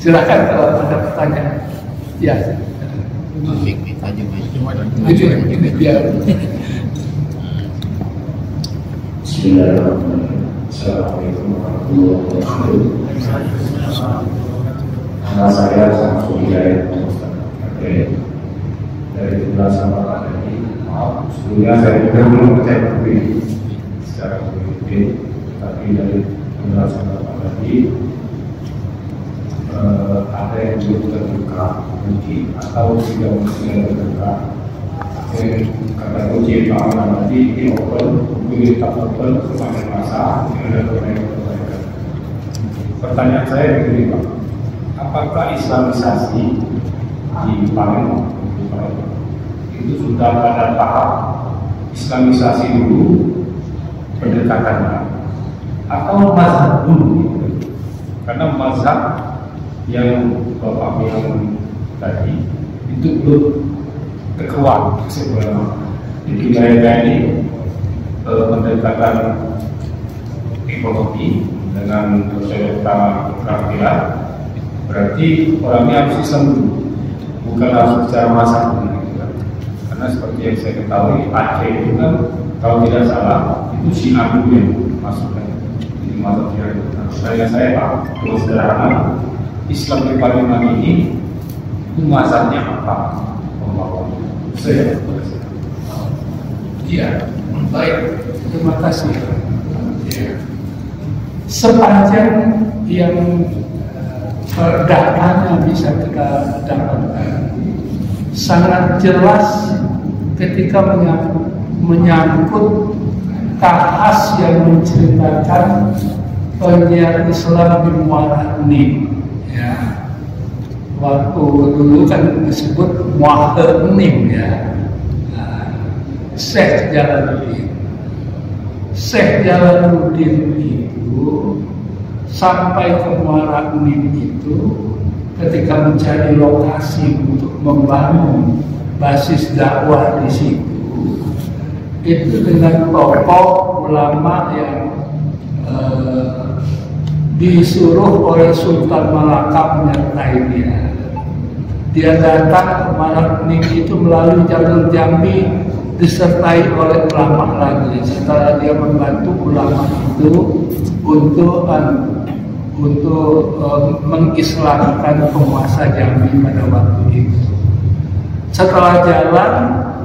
B: Silakan kalau ada pertanyaan. Ya. Ini biar.
A: Assalamualaikum warahmatullahi wabarakatuh. Nama saya Samsul Hidayat dari penjelasan Bapak tadi. Maaf, sebelumnya saya juga belum percaya buku ini secara politik, tapi dari penjelasan Bapak tadi ada yang belum terbuka mungkin atau tidak terbuka. Kata kunci keamanan tadi di open, buku tak open sepanjang masa yang ada perbaikan. Pertanyaan saya begini Pak, apakah Islamisasi di Palembang itu sudah pada tahap Islamisasi dulu pendekatannya atau mazhab dulu? Karena mazhab yang Bapak bilang tadi itu belum kekuat sebenarnya. Jadi mereka ini pendekatan ekonomi dengan sosialita keterampilan, berarti orangnya harus Islam dulu, bukan harus secara mazhab dulu. Karena seperti yang saya ketahui Aceh itu kan kalau tidak salah itu Syiah dulu yang masukkan di mazhab Syiah. Saya Pak, terus sederhana, Islam di Palembang ini itu mazhabnya apa? Saya
B: ya, baik, terima kasih. Ya. Sepanjang yang datanya bisa kita dapatkan, sangat jelas ketika menyangkut kahas yang menceritakan penyiar Islam di Muara Enim. Ya. Waktu dulu kan disebut Muara Enim ya. Syekh Jalaluddin. Syekh Jalaluddin itu sampai ke Muara Enim itu ketika mencari lokasi untuk membangun basis dakwah di situ, itu dengan tokoh ulama yang disuruh oleh Sultan Malaka menyertai dia. Dia datang ke Muara Enim itu melalui jalur Jambi, disertai oleh ulama lagi. Setelah dia membantu ulama itu untuk mengislamkan penguasa Jambi pada waktu itu. Setelah jalan,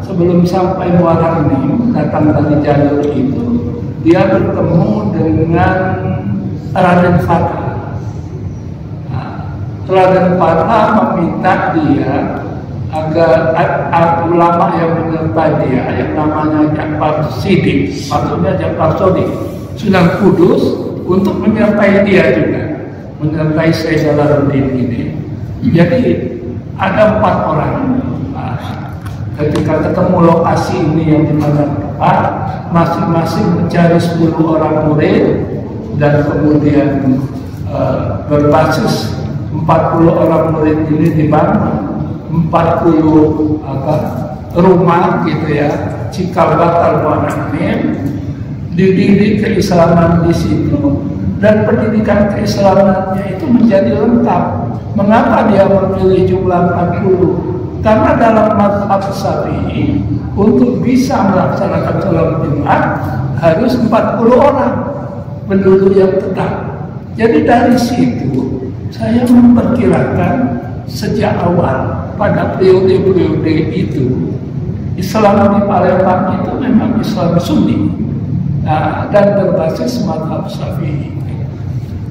B: sebelum sampai Muara Enim, datang dari jalur itu, dia bertemu dengan Raden Fatah. Teladan Panha meminta dia agar ulama yang menyertai dia, yang namanya Ja'far Shadiq, maksudnya Ja'far Shadiq, Sunan Kudus, untuk menyertai dia juga, menyertai Syekh Jalaluddin ini. Jadi ada 4 orang. Ketika ketemu lokasi ini yang dimana tepat, masing-masing mencari 10 orang murid, dan kemudian berbasis 40 orang murid ini dibangun 40 rumah gitu ya, cikal bakal Mu'min, dididik keislaman di situ, dan pendidikan keislamannya itu menjadi lengkap. Mengapa dia memilih jumlah 40? Karena dalam mazhab Syafi'i untuk bisa melaksanakan sholat Jumat harus 40 orang penduduk yang tetap. Jadi dari situ saya memperkirakan sejak awal pada periode-periode itu Islam di Palembang itu memang Islam Sunni, dan berbasis mazhab Syafi'i.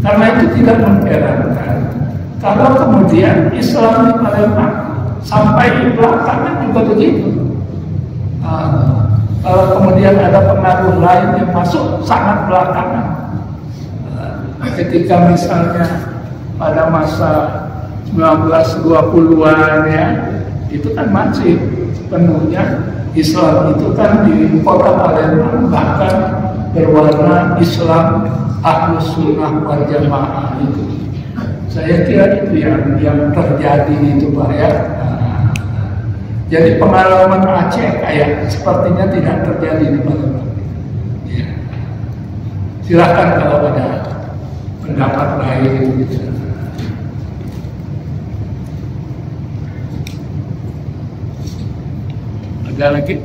B: Karena itu tidak mengherankan kalau kemudian Islam di Palembang sampai belakangan juga begitu. Kalau kemudian ada pengaruh lain yang masuk sangat belakangan. Ketika misalnya pada masa 1920-an ya, itu kan masih penuhnya Islam itu kan di kota Palembang bahkan berwarna Islam Ahlus Sunnah wal Jamaah itu. Saya kira itu yang terjadi itu Pak ya. Jadi pengalaman Aceh kayak sepertinya tidak terjadi di Palembang. Ya. Silakan kalau ada pendapat lain gitu. Ada lagi?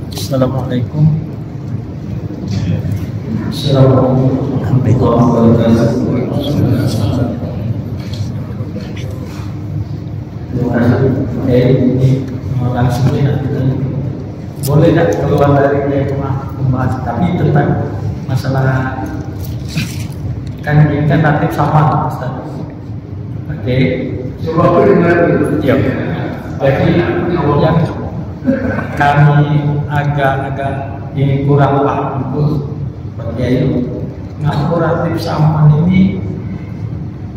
B: Assalamualaikum warahmatullahi
D: Assalamualaikum. Ini langsung ya, boleh tak keluar dari membahas, tapi tentang masalah kan ini kan natif sama Ustaz. Oke.
B: Coba dengar dulu.
D: Iya. Jadi yang kami agak ini kurang paham itu sebagai ngapuratif saman ini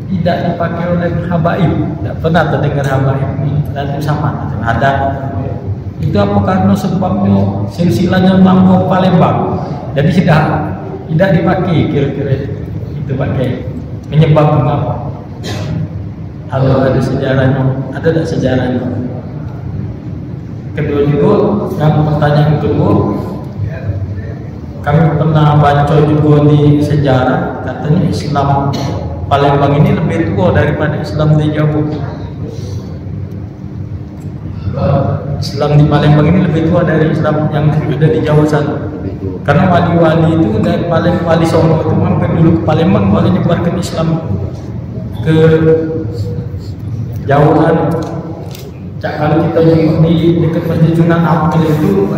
D: tidak dipakai oleh habaib. Tidak pernah terdengar habaib ini natif saman ada. Itu apa karena sebabnya silsilahnya Mangkok Palembang, jadi tidak dipakai kira-kira itu pakai penyebab mengapa? Kalau ada sejarahnya, ada tak sejarahnya? Kedua juga, yang pertanyaan kedua, kami pernah baca juga di sejarah, katanya Islam Palembang ini lebih tua daripada Islam di Jawa. Islam di Palembang ini lebih tua dari Islam yang ada di Jawa sana. Karena wali-wali itu dari Wali Songo itu mampir dulu ke Palembang, baru nyebarkan Islam ke Jawa sana. Kalau kita di dekat Masjid Sunan Ampel itu,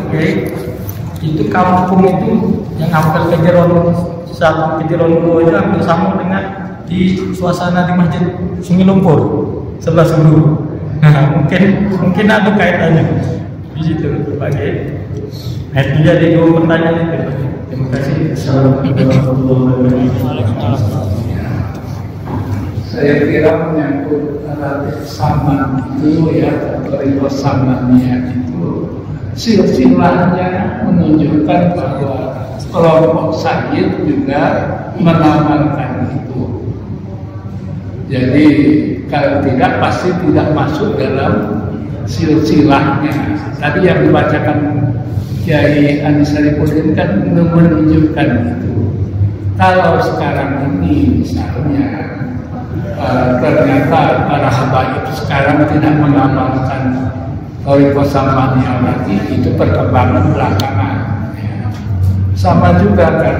D: itu kampung itu yang Ampel ke Jeron 1 ke Jeron 2 itu hampir sama dengan di suasana di Masjid Sungai Lumpur sebelah Sulu. Nah, mungkin ada kaitannya di situ sebagai. Itu jadi 2 pertanyaan itu. Terima kasih.
B: Saya kira menyangkut relatif saman itu ya, atau samannya itu silsilahnya menunjukkan bahwa kelompok Sayyid juga mengamalkan itu. Jadi kalau tidak pasti tidak masuk dalam silsilahnya. Tadi yang dibacakan Kiai Anis Sarifuddin kan menunjukkan itu. Kalau sekarang ini misalnya ternyata para habaib sekarang tidak mengamalkan Thariqah Samaniyah lagi, itu perkembangan belakangan. Sama juga kan,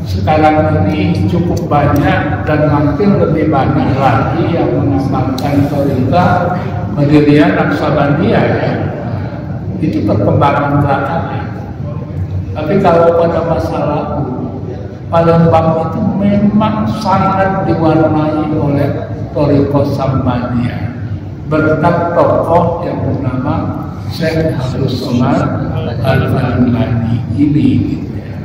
B: sekarang ini cukup banyak dan hampir lebih banyak lagi yang mengamalkan thariqah Qadiriyah Naqsabandiyah ya. Itu perkembangan belakangan. Tapi kalau pada masalah Palembang itu memang sangat diwarnai oleh thariqah Samaniyah berkat tokoh yang bernama Syekh Abdul Somad Al-Albani ini gitu ya.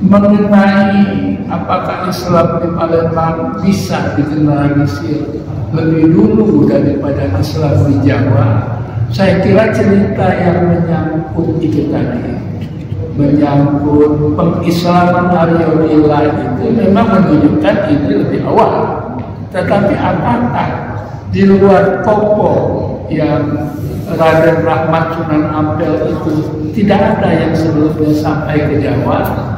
B: Mengenai apakah Islam di Palembang bisa digeneralisir lebih dulu daripada Islam di Jawa, saya kira cerita yang menyangkut itu tadi, menyangkut pengislaman Arya-Wila itu memang menunjukkan ini lebih awal. Tetapi apakah di luar tokoh yang Raden Rahmat Sunan Ampel itu tidak ada yang sebelumnya sampai ke Jawa?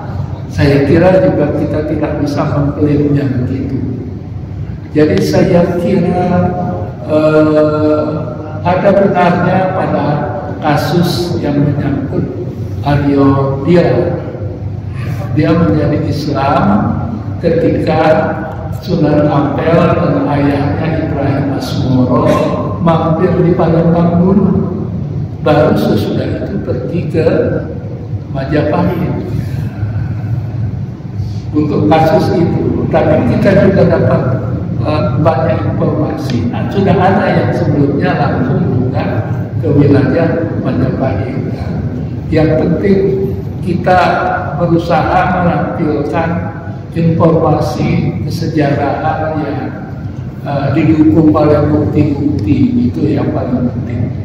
B: Saya kira juga kita tidak bisa mengklaimnya begitu. Jadi saya kira ada benarnya pada kasus yang menyangkut Arya-Wila. Dia menjadi Islam ketika Sunan Ampel dan ayahnya Ibrahim Asmoro mampir di Palembang dulu, baru sesudah itu pergi ke Majapahit untuk kasus itu. Tapi kita juga dapat banyak informasi. Sudah ada yang sebelumnya langsung juga ke wilayah Majapahit. Yang penting kita berusaha menampilkan informasi kesejarahan yang didukung oleh bukti-bukti, itu yang paling penting.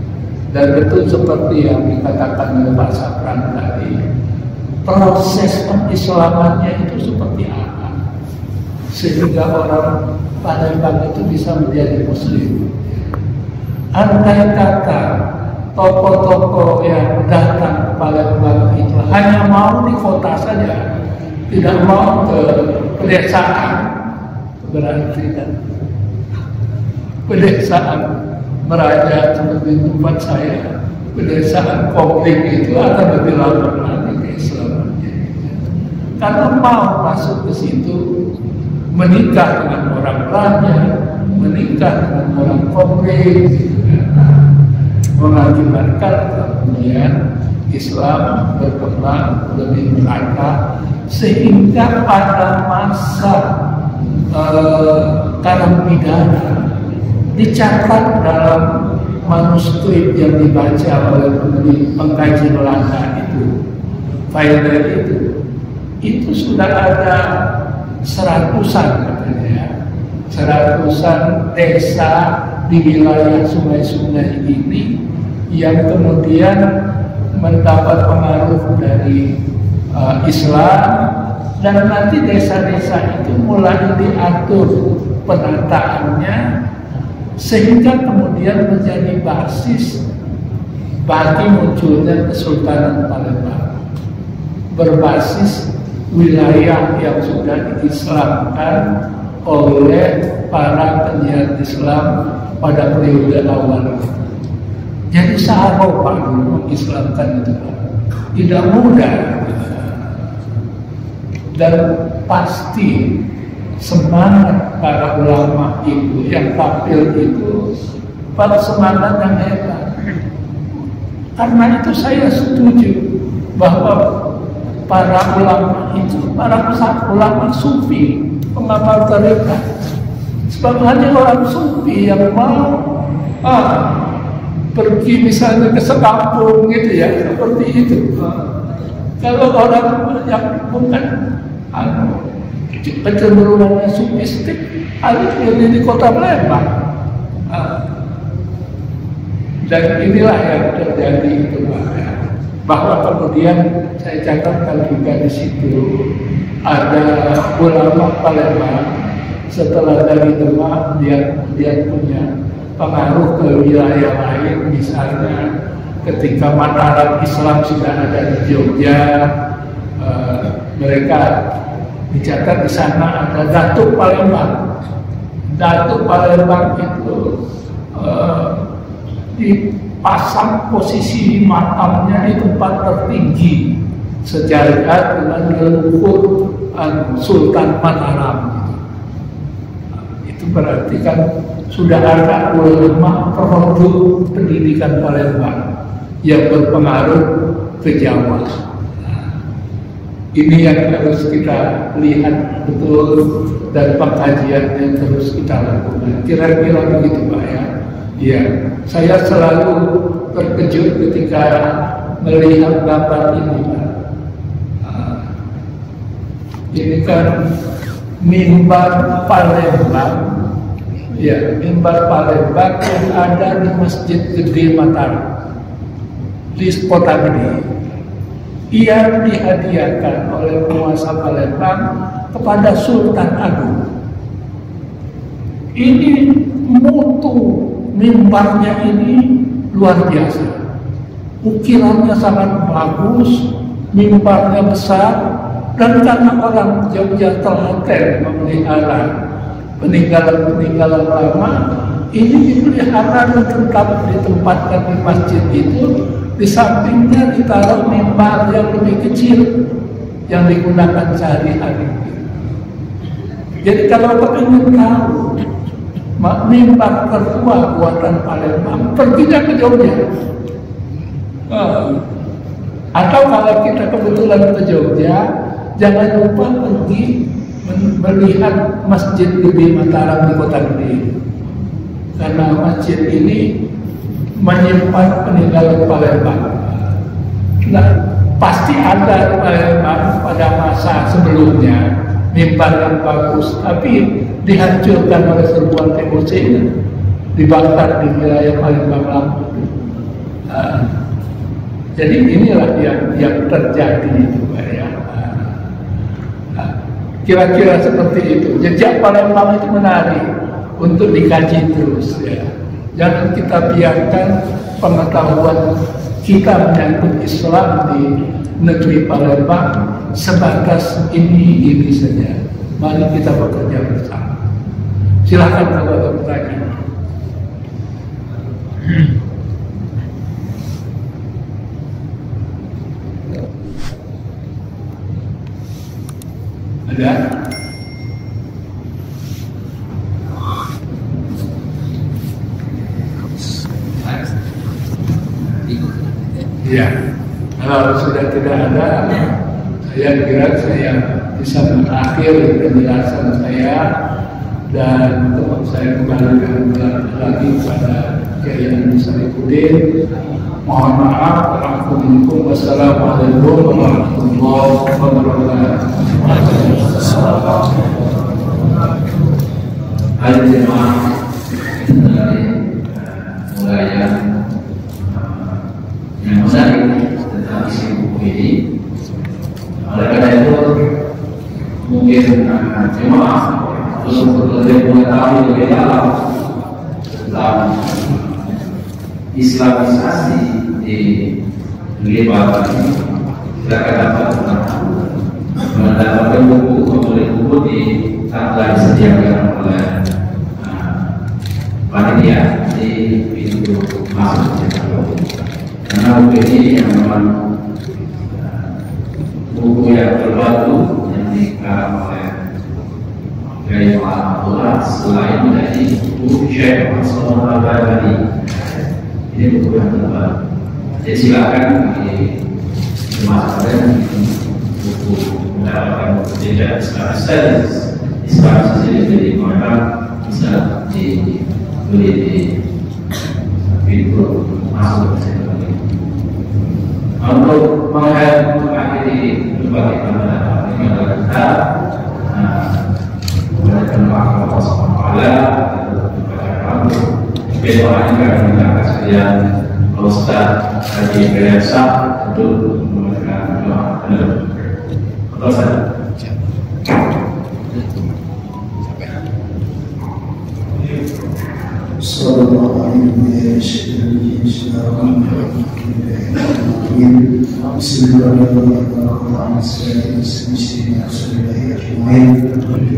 B: Dan betul seperti yang dikatakan oleh Pak Sapran tadi, proses pengislamannya itu seperti apa sehingga orang Palembang itu bisa menjadi Muslim. Andai kata tokoh-tokoh yang datang ke Palembang itu hanya mau di kota saja, tidak mau ke pedesaan, berarti kan pedesaan Meraja seperti tempat saya, pedesaan konflik itu akan lebih lama lagi ke Islam. Karena mau masuk ke situ, menikah dengan orang raja, menikah dengan orang konflik, mengakibatkan kemudian Islam berkembang lebih merata, sehingga pada masa Karangpidana dicatat dalam manuskrip yang dibaca oleh pengkaji Belanda itu, Fayder itu sudah ada seratusan katanya, seratusan desa di wilayah sungai-sungai ini yang kemudian mendapat pengaruh dari Islam, dan nanti desa-desa itu mulai diatur penataannya sehingga kemudian menjadi basis bagi munculnya Kesultanan Palembang berbasis wilayah yang sudah diislamkan oleh para penyiar Islam pada periode awal. Jadi Sahabat dulu mengislamkan itu tidak mudah, dan pasti semangat para ulama itu yang tampil itu pada semangat yang hebat. Karena itu saya setuju bahwa para ulama itu, para ulama sufi, pengamal tarekat, sebab hanya orang sufi yang mau pergi misalnya ke sekampung gitu ya, seperti itu. Kalau orang yang bukan kecenderungannya sufistik, ada yang di kota Palembang, dan inilah yang terjadi itu, bahwa kemudian saya catatkan juga di situ ada ulama Palembang setelah dari Demak dia punya pengaruh ke wilayah lain, misalnya ketika Mataram Islam sudah ada di Jogja, mereka dicatat di sana ada Datuk Palembang. Datuk Palembang itu pasang posisi makamnya di tempat tertinggi sejajar dengan leluhur Sultan Mataram. Itu berarti kan sudah ada ulama produk pendidikan Palembang yang berpengaruh ke Jawa. Ini yang harus kita lihat betul dan pengkajian yang terus kita lakukan. Kira-kira begitu Pak ya. Ya, saya selalu terkejut ketika melihat gambar ini Pak. Ini kan mimbar Palembang. Ya, mimbar Palembang yang ada di Masjid Gede Mataram di Kota Gede. Ia dihadiahkan oleh penguasa Palembang kepada Sultan Agung. Ini mutu mimbarnya ini luar biasa. Ukirannya sangat bagus, mimbarnya besar, dan karena orang Jogja telaten memelihara peninggalan-peninggalan lama, ini dipelihara dan tetap ditempatkan di masjid itu. Di sampingnya ditaruh mimbar yang lebih kecil yang digunakan sehari-hari. Jadi kalau ingin tahu mimbar tertua buatan Palembang, perginya ke Jogja. Atau kalau kita kebetulan ke Jogja, jangan lupa pergi melihat Masjid Gede Mataram di Kota Gede. Karena masjid ini menyimpan peninggalan Palembang. Nah, pasti ada Palembang pada masa sebelumnya mimbar yang bagus, tapi dihancurkan oleh serbuan VOC, dibakar di wilayah Palembang Lampung. Jadi inilah yang terjadi itu, Pak ya. Kira-kira seperti itu. Jejak Palembang itu menarik untuk dikaji terus ya. Jangan kita biarkan pengetahuan kita menyangkut Islam di negeri Palembang sebatas ini saja. Mari kita bekerja bersama. Silakan kalau ada pertanyaan. Ada? Ya, kalau sudah tidak ada, saya kira saya bisa mengakhiri penjelasan saya dan saya kembalikan lagi kepada Kiai Andi Sarifuddin. Mohon maaf, wassalamualaikum warahmatullahi wabarakatuh.
C: Hari jemaah mulai yang menarik tentang isi buku ini. Oleh karena itu, mungkin jemaah untuk lebih mengetahui lebih dalam tentang Islamisasi di Palembang ini, silakan dapat mendapatkan buku, membeli buku di akan disediakan oleh panitia di pintu masuk. Karena buku ini yang memang buku yang terbaru yang dikarang oleh Kiai Abdullah selain dari buku Syekh Mansur Al-Barbani. Ini buku yang terbaru. Jadi silakan dimasukkan buku mendapatkan buku jejak Islamisasi jadi maka bisa dibeli di pintu masuk. Untuk mengakhiri jumpa kita ini adalah kita menggunakan Allah SWT berdoa karena kita sekalian Ustaz Haji Biasa untuk menggunakan doa terus saja.
E: Sallallahu alaihi wasallam.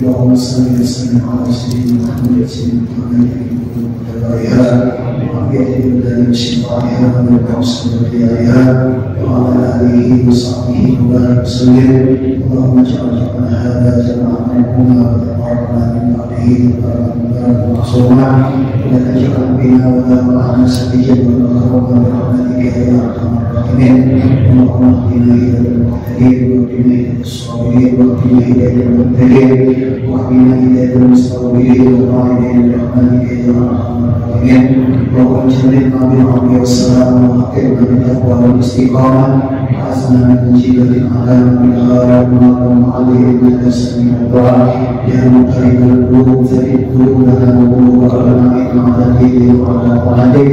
E: اللهم صل وسلم على سيدنا محمد وعافيته من شفاعها ومن توصل بديارها وعلى اله وصحبه وبارك وسلم. اللهم اجعل جمعنا هذا جمعا مرحوما وتفرقنا من بعده تفرقا معصوما ولا تجعل بنا ولا معنا سبيا ولا ضرورا برحمتك يا ارحم الراحمين. اللهم اهدنا الى المهتدين واهدنا الى الصابرين واهدنا الى المهتدين واهدنا الى المستغفرين والراحمين برحمتك يا ارحم الراحمين. اللهم جنبنا بالعفو والسلام وحققنا بالتقوى والاستقامه وحسنا من جيبه الاعلام بالغار والمعلم انك سميع الدعاء يا مقرب القلوب ثبت قلوبنا وقلوبنا على دينك وعلى طاعتك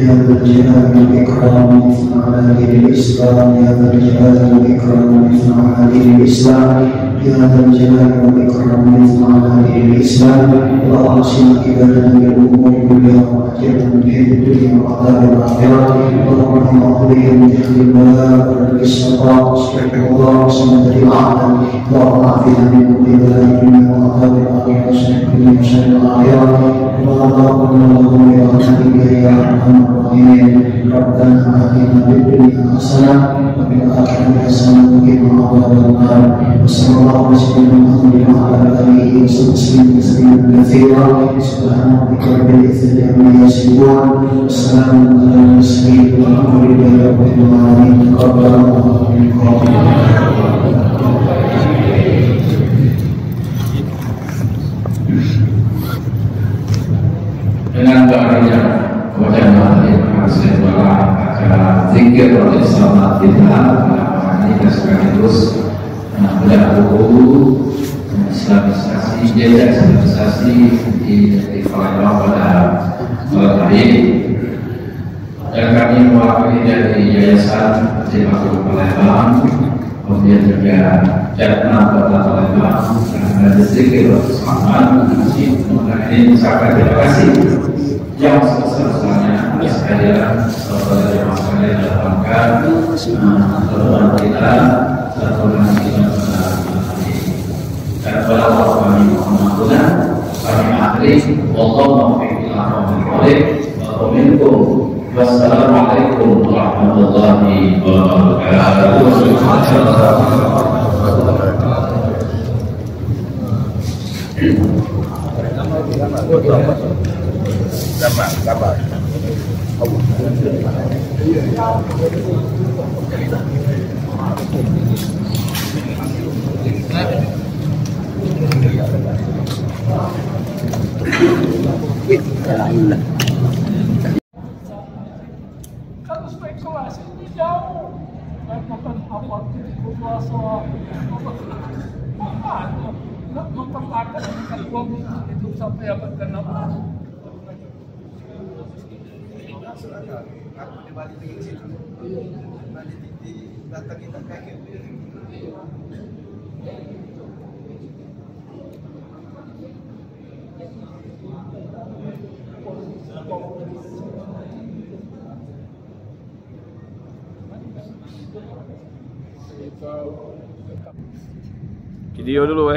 E: يا ذا الجلال والاكرام مثل على دين الاسلام يا ذا الجلال والاكرام مثل على دين الاسلام يا ذا الجلال والاكرام مثل على دين الاسلام. اللهم اصلح عبادنا بالامور كلها واجرنا من خير الدنيا وعذاب الاخره. اللهم اغفر من جهل البلاء ورد الشقاء واصلح القضاء وسنه الاعمال. اللهم اعفنا من كل بلاء الدنيا وعذاب الاخره واصلح كل شر الاخره. اللهم اللهم برحمتك يا ارحم الراحمين. ربنا اتنا في الدنيا حسنه وفي الاخره حسنه وقنا عذاب النار. وصلى الله وسلم على اله وصحبه تسليما كثيرا. سبحان ربك رب العزه عما يصفون والسلام على المرسلين والحمد لله رب العالمين. تقبل الله منكم.
C: Dengan doanya kepada Allah setelah acara zikir oleh selamat kita ini sekaligus bedah buku islamisasi jejak islamisasi di Palembang pada malam hari. Dan kami mewakili dari Yayasan Cimahi Palembang, kemudian juga Jatna Kota Palembang dan Zikir Selamat ini mengucapkan terima kasih yang sebesar-besarnya atas kehadiran saudara jemaah sekalian dalam rangka pertemuan kita dan pada waktu kami mengaturkan kami akhiri wallahu muwaffiq. Wassalamualaikum warahmatullahi
B: Kalau spekulasi ini jauh, bukan apa puasa, nak mempertahankan uang itu sampai apa kenapa?
F: Aku di Bali di situ, Bali di data kita kayak
G: Video dulu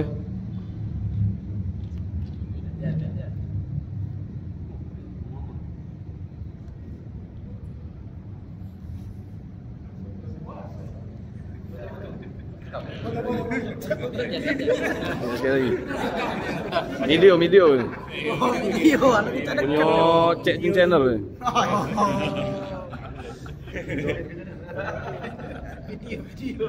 G: Video punya cek channel video